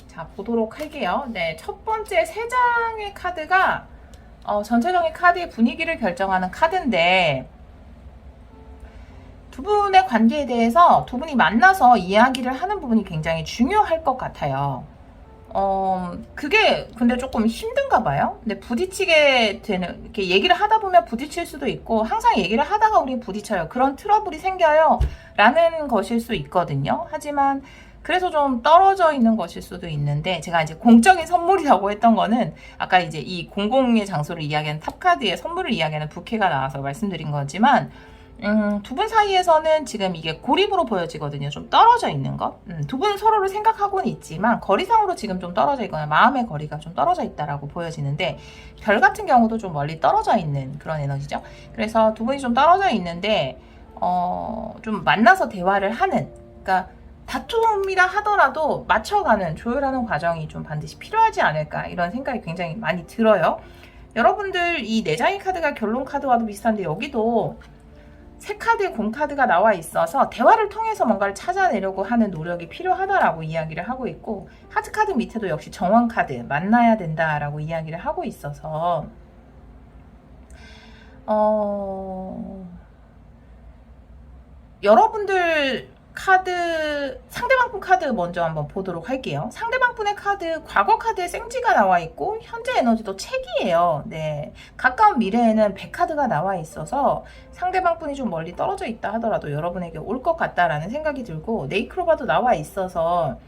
자, 보도록 할게요. 네, 첫 번째 3장의 카드가 전체적인 카드의 분위기를 결정하는 카드인데 두 분의 관계에 대해서 두 분이 만나서 이야기를 하는 부분이 굉장히 중요할 것 같아요. 그게 근데 조금 힘든가 봐요. 근데 부딪히게 되는, 이렇게 얘기를 하다 보면 부딪힐 수도 있고, 항상 얘기를 하다가 우리 부딪혀요. 그런 트러블이 생겨요. 라는 것일 수 있거든요. 하지만, 그래서 좀 떨어져 있는 것일 수도 있는데, 제가 이제 공적인 선물이라고 했던 거는, 아까 이제 이 공공의 장소를 이야기하는 탑카드에 선물을 이야기하는 부캐가 나와서 말씀드린 거지만, 두 분 사이에서는 지금 이게 고립으로 보여지거든요. 좀 떨어져 있는 것. 두 분 서로를 생각하고는 있지만 거리상으로 지금 좀 떨어져 있거나 마음의 거리가 좀 떨어져 있다라고 보여지는데 별 같은 경우도 좀 멀리 떨어져 있는 그런 에너지죠. 그래서 두 분이 좀 떨어져 있는데 좀 만나서 대화를 하는, 그러니까 다툼이라 하더라도 맞춰가는, 조율하는 과정이 좀 반드시 필요하지 않을까 이런 생각이 굉장히 많이 들어요. 여러분들 이 4장의 카드가 결론 카드와도 비슷한데 여기도 새 카드, 곰 카드가 나와 있어서 대화를 통해서 뭔가를 찾아내려고 하는 노력이 필요하다라고 이야기를 하고 있고, 하트 카드 밑에도 역시 정원 카드, 만나야 된다라고 이야기를 하고 있어서 여러분들 카드, 상대방 분 카드 먼저 한번 보도록 할게요. 상대방 분의 카드, 과거 카드에 생지가 나와 있고 현재 에너지도 책이에요. 네, 가까운 미래에는 100카드가 나와 있어서 상대방 분이 좀 멀리 떨어져 있다 하더라도 여러분에게 올 것 같다라는 생각이 들고, 네이크로바도 나와 있어서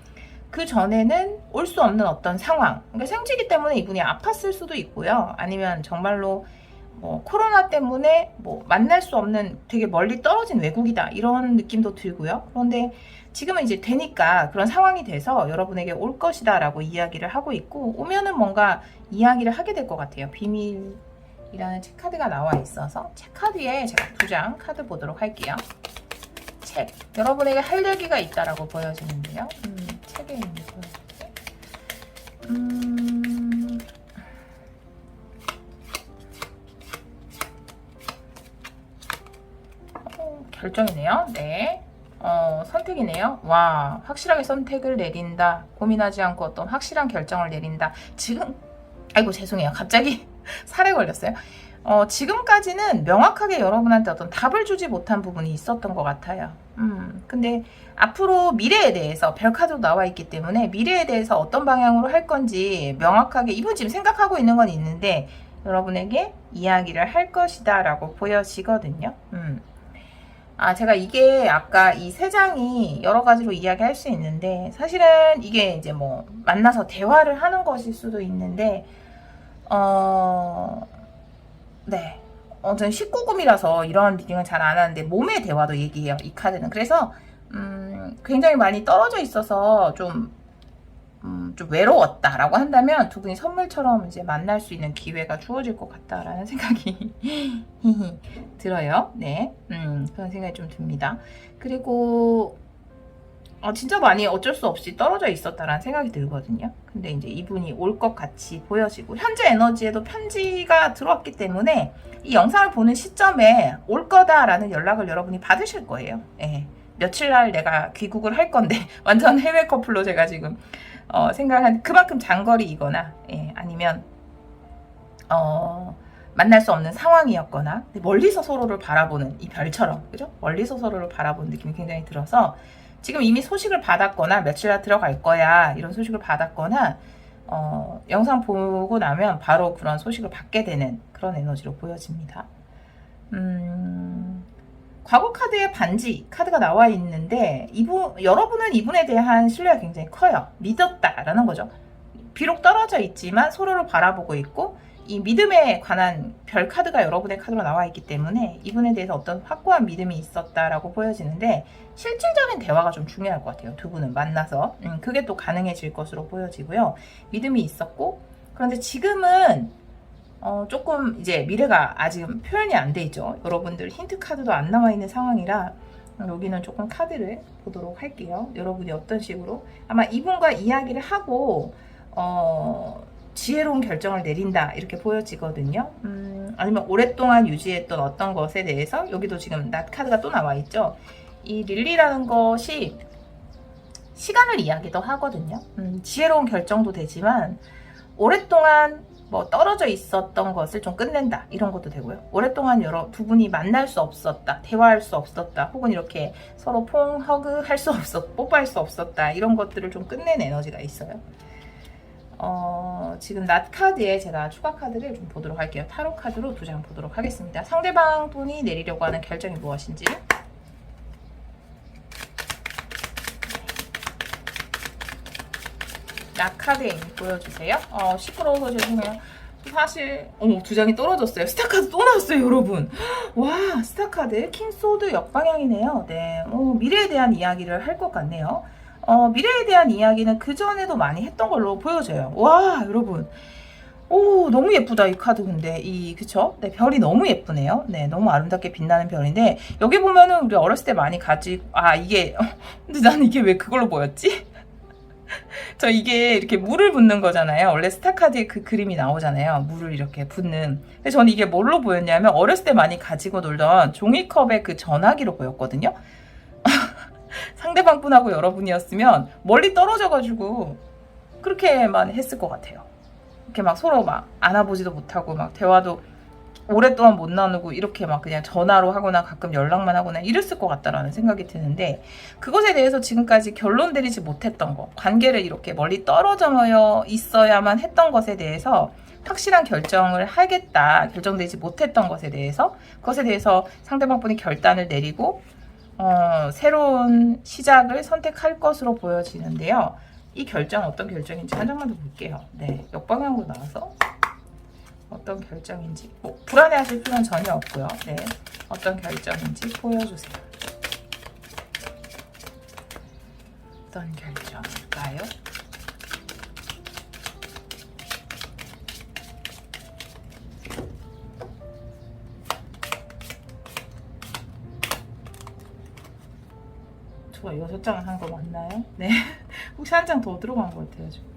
그 전에는 올 수 없는 어떤 상황, 그러니까 생지기 때문에 이분이 아팠을 수도 있고요. 아니면 정말로 뭐 코로나 때문에 뭐 만날 수 없는 되게 멀리 떨어진 외국이다 이런 느낌도 들고요. 그런데 지금은 이제 되니까 그런 상황이 돼서 여러분에게 올 것이다 라고 이야기를 하고 있고, 오면은 뭔가 이야기를 하게 될 것 같아요. 비밀이라는 책카드가 나와 있어서 책카드에 제가 2장 카드 보도록 할게요. 책, 여러분에게 할 얘기가 있다라고 보여지는데요. 책에 있는 결정이네요. 네. 선택이네요. 와, 확실하게 선택을 내린다. 고민하지 않고 어떤 확실한 결정을 내린다. 지금, 아이고, 죄송해요. 갑자기 살에 걸렸어요. 지금까지는 명확하게 여러분한테 어떤 답을 주지 못한 부분이 있었던 것 같아요. 근데 앞으로 미래에 대해서 별카드로 나와 있기 때문에 미래에 대해서 어떤 방향으로 할 건지 명확하게 이분 지금 생각하고 있는 건 있는데 여러분에게 이야기를 할 것이다 라고 보여지거든요. 제가 이게 아까 이 3장이 여러 가지로 이야기할 수 있는데, 사실은 이게 이제 뭐 만나서 대화를 하는 것일 수도 있는데, 네. 저는 19금이라서 이런 리딩은 잘 안 하는데, 몸의 대화도 얘기해요, 이 카드는. 그래서, 굉장히 많이 떨어져 있어서 좀 외로웠다라고 한다면 두 분이 선물처럼 이제 만날 수 있는 기회가 주어질 것 같다라는 생각이 들어요. 네, 그런 생각이 좀 듭니다. 그리고 진짜 많이 어쩔 수 없이 떨어져 있었다라는 생각이 들거든요. 근데 이제 이분이 올 것 같이 보여지고 현재 에너지에도 편지가 들어왔기 때문에 이 영상을 보는 시점에 올 거다라는 연락을 여러분이 받으실 거예요. 네. 며칠 날 내가 귀국을 할 건데 완전 해외 커플로 제가 지금 생각한 그만큼 장거리이거나 아니면 만날 수 없는 상황이었거나 멀리서 서로를 바라보는 이 별처럼, 그죠? 멀리서 서로를 바라보는 느낌이 굉장히 들어서 지금 이미 소식을 받았거나 며칠 날 들어갈 거야 이런 소식을 받았거나 영상 보고 나면 바로 그런 소식을 받게 되는 그런 에너지로 보여집니다. 과거 카드에 반지 카드가 나와 있는데 여러분은 이분에 대한 신뢰가 굉장히 커요. 믿었다라는 거죠. 비록 떨어져 있지만 서로를 바라보고 있고 이 믿음에 관한 별 카드가 여러분의 카드로 나와 있기 때문에 이분에 대해서 어떤 확고한 믿음이 있었다라고 보여지는데 실질적인 대화가 좀 중요할 것 같아요. 두 분은 만나서 그게 또 가능해질 것으로 보여지고요. 믿음이 있었고, 그런데 지금은 조금 이제 미래가 아직은 표현이 안 돼 있죠. 여러분들 힌트 카드도 안 나와 있는 상황이라 여기는 조금 카드를 보도록 할게요. 여러분이 어떤 식으로 아마 이분과 이야기를 하고 지혜로운 결정을 내린다 이렇게 보여지거든요. 아니면 오랫동안 유지했던 어떤 것에 대해서 여기도 지금 낫 카드가 또 나와 있죠. 이 릴리라는 것이 시간을 이야기도 하거든요. 지혜로운 결정도 되지만 오랫동안 뭐 떨어져 있었던 것을 좀 끝낸다 이런 것도 되고요. 오랫동안 두 분이 만날 수 없었다, 대화할 수 없었다, 혹은 이렇게 서로 허그 할 수 없었, 뽀뽀할 수 없었다 이런 것들을 좀 끝낸 에너지가 있어요. 지금 낫 카드에 제가 추가 카드를 좀 보도록 할게요. 타로 카드로 2장 보도록 하겠습니다. 상대방 분이 내리려고 하는 결정이 무엇인지. 낫 카드에 보여주세요. 시끄러워서 죄송해요. 사실 2장이 떨어졌어요. 스타카드 또 나왔어요, 여러분. 와, 스타카드 킹소드 역방향이네요. 네, 미래에 대한 이야기를 할 것 같네요. 미래에 대한 이야기는 그전에도 많이 했던 걸로 보여져요. 와, 여러분. 오, 너무 예쁘다, 이 카드. 근데 그쵸? 네, 별이 너무 예쁘네요. 네, 너무 아름답게 빛나는 별인데 여기 보면은 우리 어렸을 때 많이 가지고 이게 근데 나는 이게 왜 그걸로 보였지? 저 이게 이렇게 물을 붓는 거잖아요. 원래 스타카드에 그 그림이 나오잖아요. 물을 이렇게 붓는. 근데 저는 이게 뭘로 보였냐면 어렸을 때 많이 가지고 놀던 종이컵의 그 전화기로 보였거든요. 상대방 분하고 여러분이었으면 멀리 떨어져가지고 그렇게만 했을 것 같아요. 이렇게 막 서로 막 안아보지도 못하고 막 대화도 오랫동안 못 나누고 이렇게 막 그냥 전화로 하거나 가끔 연락만 하거나 이랬을 것 같다라는 생각이 드는데, 그것에 대해서 지금까지 결론 내리지 못했던 거, 관계를 이렇게 멀리 떨어져 있어야만 했던 것에 대해서 확실한 결정을 하겠다, 결정되지 못했던 것에 대해서, 그것에 대해서 상대방 분이 결단을 내리고 새로운 시작을 선택할 것으로 보여지는데요. 이 결정 어떤 결정인지 한 장만 더 볼게요. 네, 역방향으로 나와서 어떤 결정인지, 뭐 불안해하실 필요는 전혀 없고요. 네, 어떤 결정인지 보여주세요. 어떤 결정일까요? 저 6장 한 거 맞나요? 네, 혹시 한 장 더 들어간 것 같아요 지금.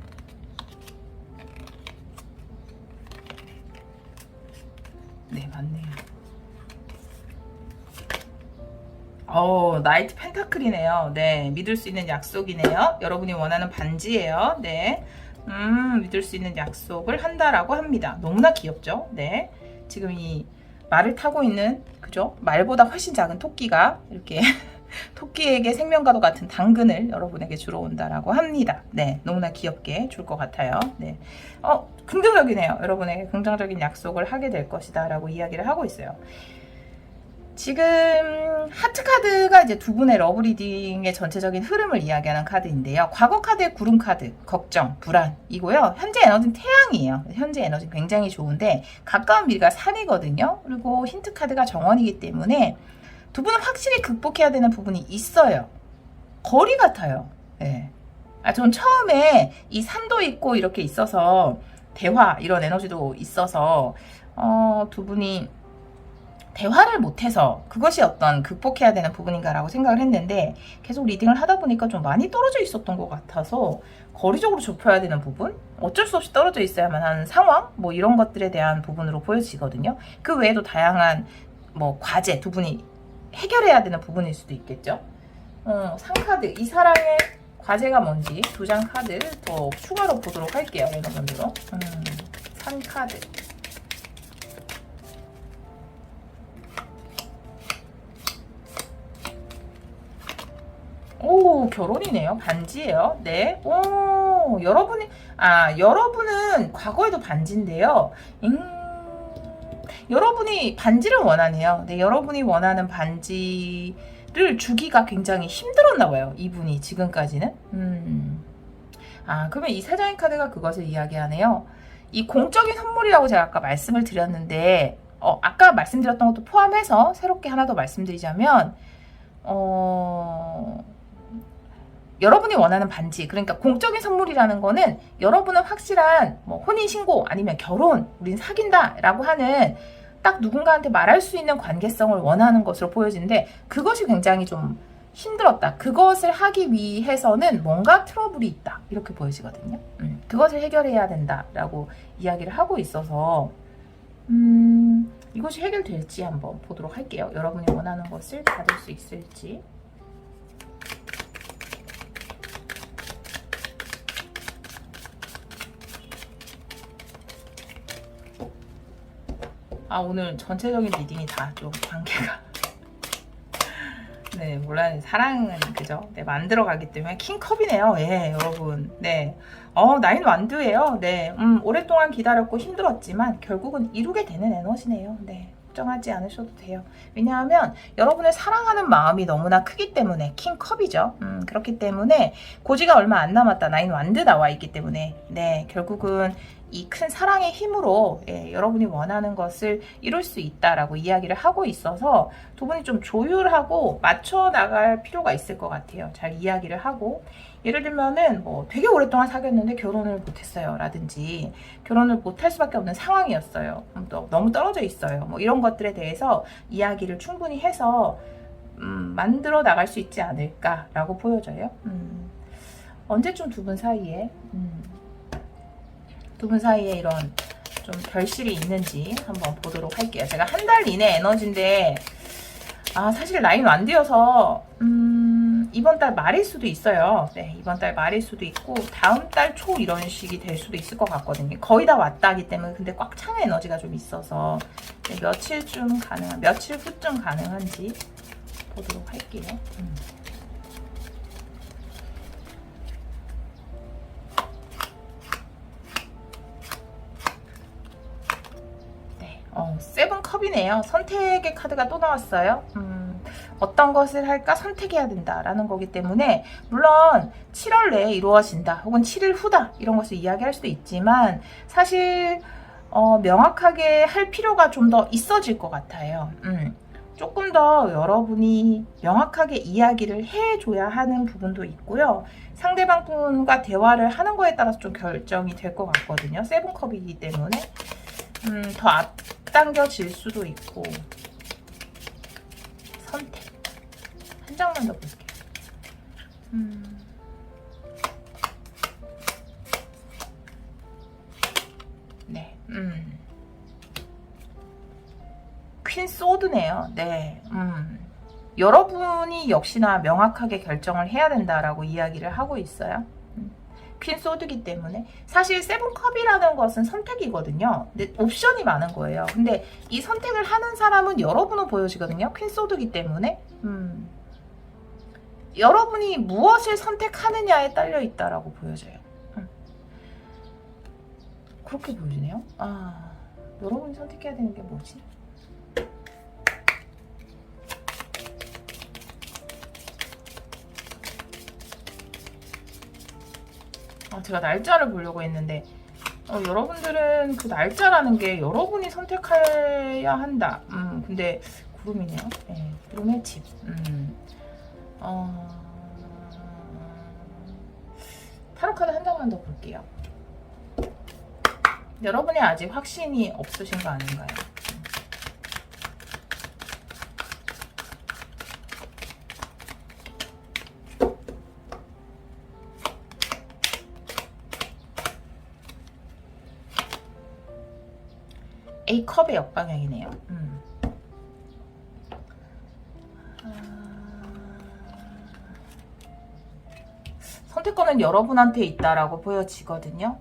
네, 맞네요. 나이트 펜타클이네요. 네, 믿을 수 있는 약속이네요. 여러분이 원하는 반지예요. 네, 믿을 수 있는 약속을 한다라고 합니다. 너무나 귀엽죠? 네, 지금 이 말을 타고 있는, 그죠? 말보다 훨씬 작은 토끼가 이렇게 토끼에게 생명과도 같은 당근을 여러분에게 주러 온다라고 합니다. 네, 너무나 귀엽게 줄 것 같아요. 네, 긍정적이네요. 여러분에게 긍정적인 약속을 하게 될 것이다 라고 이야기를 하고 있어요. 지금 하트 카드가 이제 두 분의 러브 리딩의 전체적인 흐름을 이야기하는 카드인데요. 과거 카드의 구름 카드, 걱정, 불안이고요. 현재 에너지는 태양이에요. 현재 에너지 굉장히 좋은데 가까운 미래가 산이거든요. 그리고 힌트 카드가 정원이기 때문에 두 분은 확실히 극복해야 되는 부분이 있어요. 거리 같아요. 네. 전 처음에 이 산도 있고 이렇게 있어서 대화 이런 에너지도 있어서 두 분이 대화를 못해서 그것이 어떤 극복해야 되는 부분인가라고 생각을 했는데, 계속 리딩을 하다 보니까 좀 많이 떨어져 있었던 것 같아서 거리적으로 좁혀야 되는 부분, 어쩔 수 없이 떨어져 있어야만 하는 상황, 뭐 이런 것들에 대한 부분으로 보여지거든요. 그 외에도 다양한 뭐 과제, 두 분이 해결해야 되는 부분일 수도 있겠죠. 상카드, 이 사랑의 과제가 뭔지 두 장 카드 더 추가로 보도록 할게요. 레노선으로. 상카드. 오, 결혼이네요. 반지예요. 네. 오, 여러분은 과거에도 반지인데요. 여러분이 반지를 원하네요. 네, 여러분이 원하는 반지를 주기가 굉장히 힘들었나 봐요. 이분이 지금까지는. 그러면 이 세 장의 카드가 그것을 이야기하네요. 이 공적인 선물이라고 제가 아까 말씀을 드렸는데, 아까 말씀드렸던 것도 포함해서 새롭게 하나 더 말씀드리자면, 여러분이 원하는 반지, 그러니까 공적인 선물이라는 거는 여러분은 확실한 뭐 혼인신고 아니면 결혼, 우린 사귄다 라고 하는 딱 누군가한테 말할 수 있는 관계성을 원하는 것으로 보여지는데, 그것이 굉장히 좀 힘들었다. 그것을 하기 위해서는 뭔가 트러블이 있다. 이렇게 보여지거든요. 그것을 해결해야 된다라고 이야기를 하고 있어서 이것이 해결될지 한번 보도록 할게요. 여러분이 원하는 것을 받을 수 있을지. 오늘 전체적인 리딩이 다 좀 관계가 네, 몰라요. 사랑은 그죠? 네, 만들어가기 때문에 킹컵이네요. 예, 여러분. 네, 나인 완두예요. 네, 오랫동안 기다렸고 힘들었지만 결국은 이루게 되는 에너지네요. 네, 걱정하지 않으셔도 돼요. 왜냐하면 여러분을 사랑하는 마음이 너무나 크기 때문에 킹컵이죠. 그렇기 때문에 고지가 얼마 안 남았다. 나인 완드 나와 있기 때문에 네, 결국은 이 큰 사랑의 힘으로 여러분이 원하는 것을 이룰 수 있다라고 이야기를 하고 있어서 두 분이 좀 조율하고 맞춰 나갈 필요가 있을 것 같아요. 잘 이야기를 하고, 예를 들면은 뭐 되게 오랫동안 사귀었는데 결혼을 못했어요 라든지 결혼을 못할 수밖에 없는 상황이었어요. 너무 떨어져 있어요. 뭐 이런 것들에 대해서 이야기를 충분히 해서 만들어 나갈 수 있지 않을까라고 보여져요. 언제쯤 두 분 사이에 두 분 사이에 이런 좀 결실이 있는지 한번 보도록 할게요. 제가 한 달 이내 에너지인데 사실 라인 완디여서 이번 달 말일 수도 있어요. 네, 이번 달 말일 수도 있고 다음 달 초 이런 식이 될 수도 있을 것 같거든요. 거의 다 왔다기 때문에 근데 꽉 찬 에너지가 좀 있어서 네, 며칠 후쯤 가능한지 보도록 할게요. 네, 세븐 컵이네요. 선택의 카드가 또 나왔어요. 어떤 것을 할까 선택해야 된다라는 거기 때문에 물론 7월 내에 이루어진다 혹은 7일 후다 이런 것을 이야기할 수도 있지만 사실 명확하게 할 필요가 좀 더 있어질 것 같아요. 조금 더 여러분이 명확하게 이야기를 해줘야 하는 부분도 있고요. 상대방 분과 대화를 하는 거에 따라서 좀 결정이 될 것 같거든요. 세븐컵이기 때문에 더 앞당겨질 수도 있고. 선택 한 장만 더 볼게요. 네, 퀸 소드네요. 네, 여러분이 역시나 명확하게 결정을 해야 된다라고 이야기를 하고 있어요. 퀸 소드기 때문에 사실 세븐컵이라는 것은 선택이거든요. 근데 옵션이 많은 거예요. 근데 이 선택을 하는 사람은 여러분으로 보여지거든요. 퀸 소드기 때문에 여러분이 무엇을 선택하느냐에 딸려 있다라고 보여져요. 그렇게 보여지네요. 여러분이 선택해야 되는 게 뭐지? 제가 날짜를 보려고 했는데 여러분들은 그 날짜라는 게 여러분이 선택해야 한다. 근데 구름이네요. 네, 구름의 집. 타로카드 한 장만 더 볼게요. 여러분이 아직 확신이 없으신 거 아닌가요? A컵의 역방향이네요. 선택권은 여러분한테 있다라고 보여지거든요.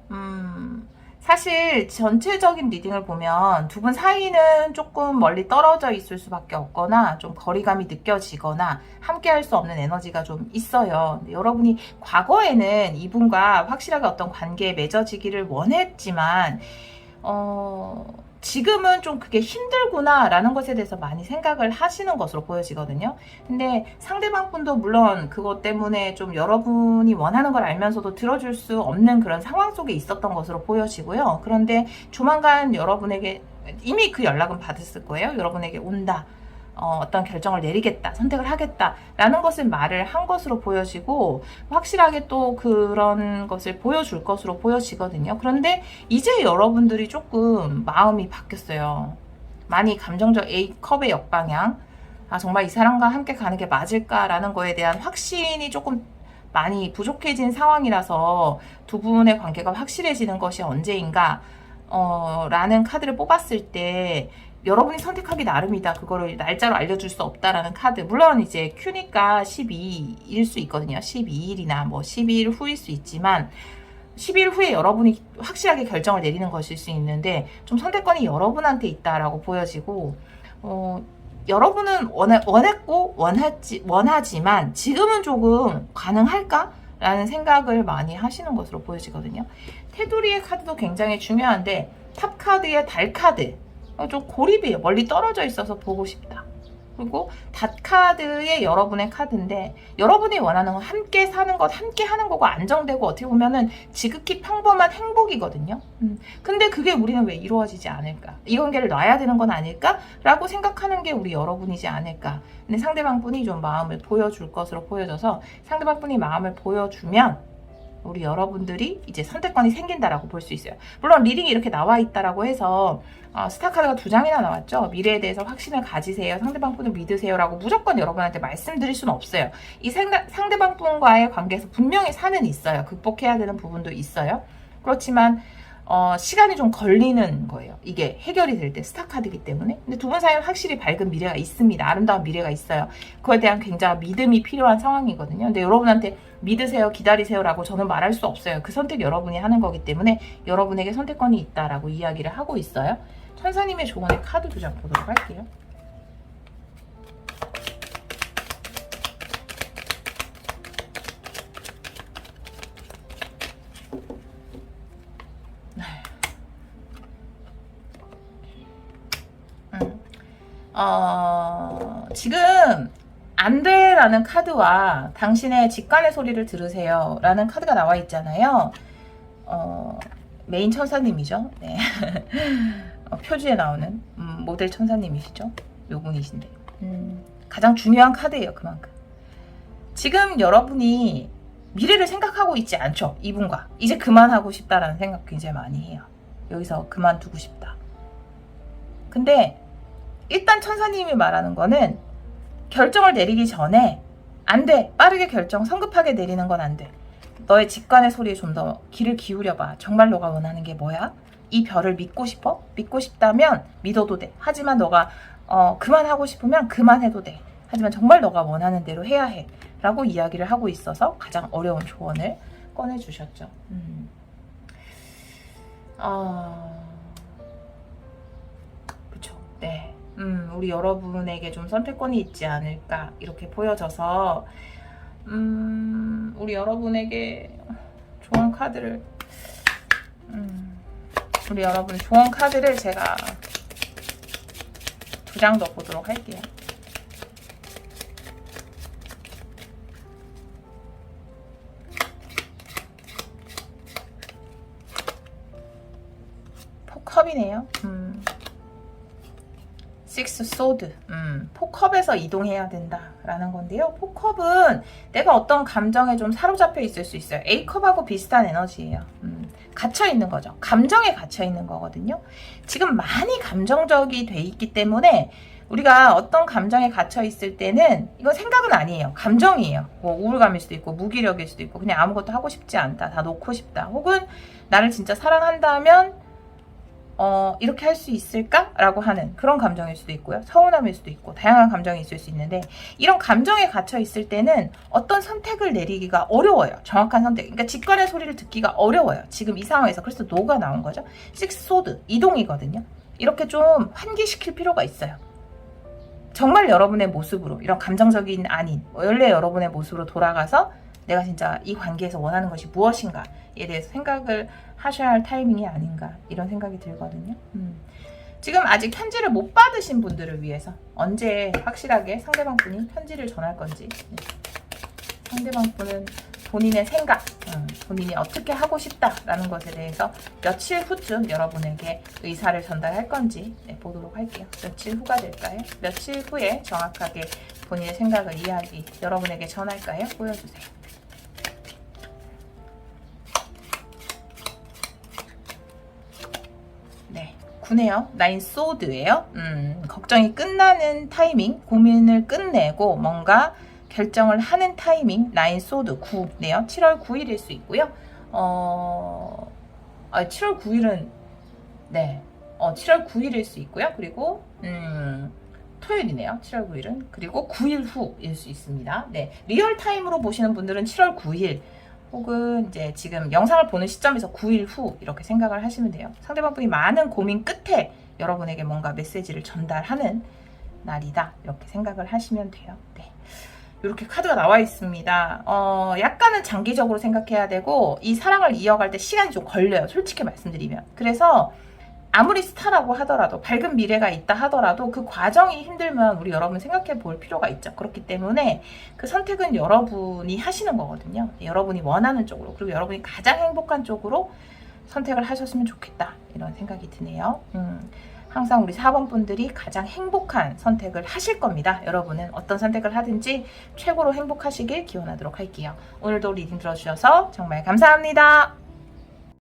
사실 전체적인 리딩을 보면 두 분 사이는 조금 멀리 떨어져 있을 수밖에 없거나 좀 거리감이 느껴지거나 함께 할 수 없는 에너지가 좀 있어요. 여러분이 과거에는 이분과 확실하게 어떤 관계에 맺어지기를 원했지만 지금은 좀 그게 힘들구나 라는 것에 대해서 많이 생각을 하시는 것으로 보여지거든요. 근데 상대방 분도 물론 그것 때문에 좀 여러분이 원하는 걸 알면서도 들어줄 수 없는 그런 상황 속에 있었던 것으로 보여지고요. 그런데 조만간 여러분에게 이미 그 연락은 받았을 거예요. 여러분에게 온다. 어떤 결정을 내리겠다, 선택을 하겠다 라는 것을 말을 한 것으로 보여지고 확실하게 또 그런 것을 보여줄 것으로 보여지거든요. 그런데 이제 여러분들이 조금 마음이 바뀌었어요. 많이 감정적 A컵의 역방향, 정말 이 사람과 함께 가는 게 맞을까라는 거에 대한 확신이 조금 많이 부족해진 상황이라서 두 분의 관계가 확실해지는 것이 언제인가 라는 카드를 뽑았을 때 여러분이 선택하기 나름이다. 그거를 날짜로 알려줄 수 없다라는 카드. 물론 이제 Q니까 12일 수 있거든요. 12일이나 뭐 12일 후일 수 있지만 12일 후에 여러분이 확실하게 결정을 내리는 것일 수 있는데 좀 선택권이 여러분한테 있다라고 보여지고 여러분은 원했고 원하지만 지금은 조금 가능할까? 라는 생각을 많이 하시는 것으로 보여지거든요. 테두리의 카드도 굉장히 중요한데 탑 카드의 달 카드 좀 고립이에요. 멀리 떨어져 있어서 보고 싶다. 그리고 닷 카드의 여러분의 카드인데 여러분이 원하는 건 함께 사는 것, 함께 하는 거가 안정되고 어떻게 보면은 지극히 평범한 행복이거든요. 근데 그게 우리는 왜 이루어지지 않을까? 이 관계를 놔야 되는 건 아닐까? 라고 생각하는 게 우리 여러분이지 않을까? 근데 상대방 분이 좀 마음을 보여줄 것으로 보여져서 상대방 분이 마음을 보여주면 우리 여러분들이 이제 선택권이 생긴다라고 볼 수 있어요. 물론 리딩이 이렇게 나와 있다라고 해서 스타카드가 2장이나 나왔죠. 미래에 대해서 확신을 가지세요. 상대방 분을 믿으세요라고 무조건 여러분한테 말씀드릴 수는 없어요. 이 상대방 분과의 관계에서 분명히 산은 있어요. 극복해야 되는 부분도 있어요. 그렇지만 시간이 좀 걸리는 거예요. 이게 해결이 될 때 스타카드이기 때문에. 근데 두 분 사이에 확실히 밝은 미래가 있습니다. 아름다운 미래가 있어요. 그거에 대한 굉장한 믿음이 필요한 상황이거든요. 근데 여러분한테 믿으세요, 기다리세요라고 저는 말할 수 없어요. 그 선택 여러분이 하는 거기 때문에 여러분에게 선택권이 있다라고 이야기를 하고 있어요. 천사님의 조언의 카드 2장 보도록 할게요. 지금 안 돼라는 카드와 당신의 직관의 소리를 들으세요 라는 카드가 나와 있잖아요. 메인 천사님이죠. 네. 표지에 나오는 모델 천사님이시죠. 요분이신데 가장 중요한 카드예요. 그만큼 지금 여러분이 미래를 생각하고 있지 않죠. 이분과 이제 그만하고 싶다라는 생각 굉장히 많이 해요. 여기서 그만두고 싶다. 근데 일단 천사님이 말하는 거는 결정을 내리기 전에 안 돼. 빠르게 결정, 성급하게 내리는 건 안 돼. 너의 직관의 소리에 좀 더 귀를 기울여봐. 정말 너가 원하는 게 뭐야? 이 별을 믿고 싶어? 믿고 싶다면 믿어도 돼. 하지만 너가 그만하고 싶으면 그만해도 돼. 하지만 정말 너가 원하는 대로 해야 해. 라고 이야기를 하고 있어서 가장 어려운 조언을 꺼내주셨죠. 그쵸. 네. 우리 여러분에게 좀 선택권이 있지 않을까 이렇게 보여져서 우리 여러분에게 조언 카드를 우리 여러분 조언 카드를 제가 2장 더 보도록 할게요. 포컵이네요. 식스 소드. 포컵에서 이동해야 된다라는 건데요. 포컵은 내가 어떤 감정에 좀 사로잡혀 있을 수 있어요. A컵하고 비슷한 에너지예요. 갇혀 있는 거죠. 감정에 갇혀 있는 거거든요. 지금 많이 감정적이 돼 있기 때문에 우리가 어떤 감정에 갇혀 있을 때는 이건 생각은 아니에요. 감정이에요. 뭐 우울감일 수도 있고 무기력일 수도 있고 그냥 아무것도 하고 싶지 않다. 다 놓고 싶다. 혹은 나를 진짜 사랑한다면 이렇게 할 수 있을까? 라고 하는 그런 감정일 수도 있고요. 서운함일 수도 있고 다양한 감정이 있을 수 있는데 이런 감정에 갇혀 있을 때는 어떤 선택을 내리기가 어려워요. 정확한 선택. 그러니까 직관의 소리를 듣기가 어려워요. 지금 이 상황에서. 그래서 노가 나온 거죠. 식스 소드. 이동이거든요. 이렇게 좀 환기시킬 필요가 있어요. 정말 여러분의 모습으로 이런 감정적인 아닌 원래 여러분의 모습으로 돌아가서 내가 진짜 이 관계에서 원하는 것이 무엇인가에 대해서 생각을 하셔야 할 타이밍이 아닌가 이런 생각이 들거든요. 지금 아직 편지를 못 받으신 분들을 위해서 언제 확실하게 상대방 분이 편지를 전할 건지 상대방 분은 본인의 생각, 본인이 어떻게 하고 싶다라는 것에 대해서 며칠 후쯤 여러분에게 의사를 전달할 건지 보도록 할게요. 며칠 후가 될까요? 며칠 후에 정확하게 본인의 생각을 여러분에게 전할까요? 보여주세요. 네, 9네요. 9 소드예요. 걱정이 끝나는 타이밍, 고민을 끝내고 뭔가 결정을 하는 타이밍. 9 소드 9네요. 7월 9일일 수 있고요. 7월 9일은 네, 7월 9일일 수 있고요. 그리고 토요일이네요. 7월 9일은. 그리고 9일 후일 수 있습니다. 네, 리얼타임으로 보시는 분들은 7월 9일 혹은 이제 지금 영상을 보는 시점에서 9일 후 이렇게 생각을 하시면 돼요. 상대방 분이 많은 고민 끝에 여러분에게 뭔가 메시지를 전달하는 날이다. 이렇게 생각을 하시면 돼요. 네. 이렇게 카드가 나와 있습니다. 약간은 장기적으로 생각해야 되고 이 사랑을 이어갈 때 시간이 좀 걸려요. 솔직히 말씀드리면. 그래서 아무리 스타라고 하더라도 밝은 미래가 있다 하더라도 그 과정이 힘들면 우리 여러분 생각해 볼 필요가 있죠. 그렇기 때문에 그 선택은 여러분이 하시는 거거든요. 여러분이 원하는 쪽으로 그리고 여러분이 가장 행복한 쪽으로 선택을 하셨으면 좋겠다 이런 생각이 드네요. 항상 우리 4번 분들이 가장 행복한 선택을 하실 겁니다. 여러분은 어떤 선택을 하든지 최고로 행복하시길 기원하도록 할게요. 오늘도 리딩 들어주셔서 정말 감사합니다.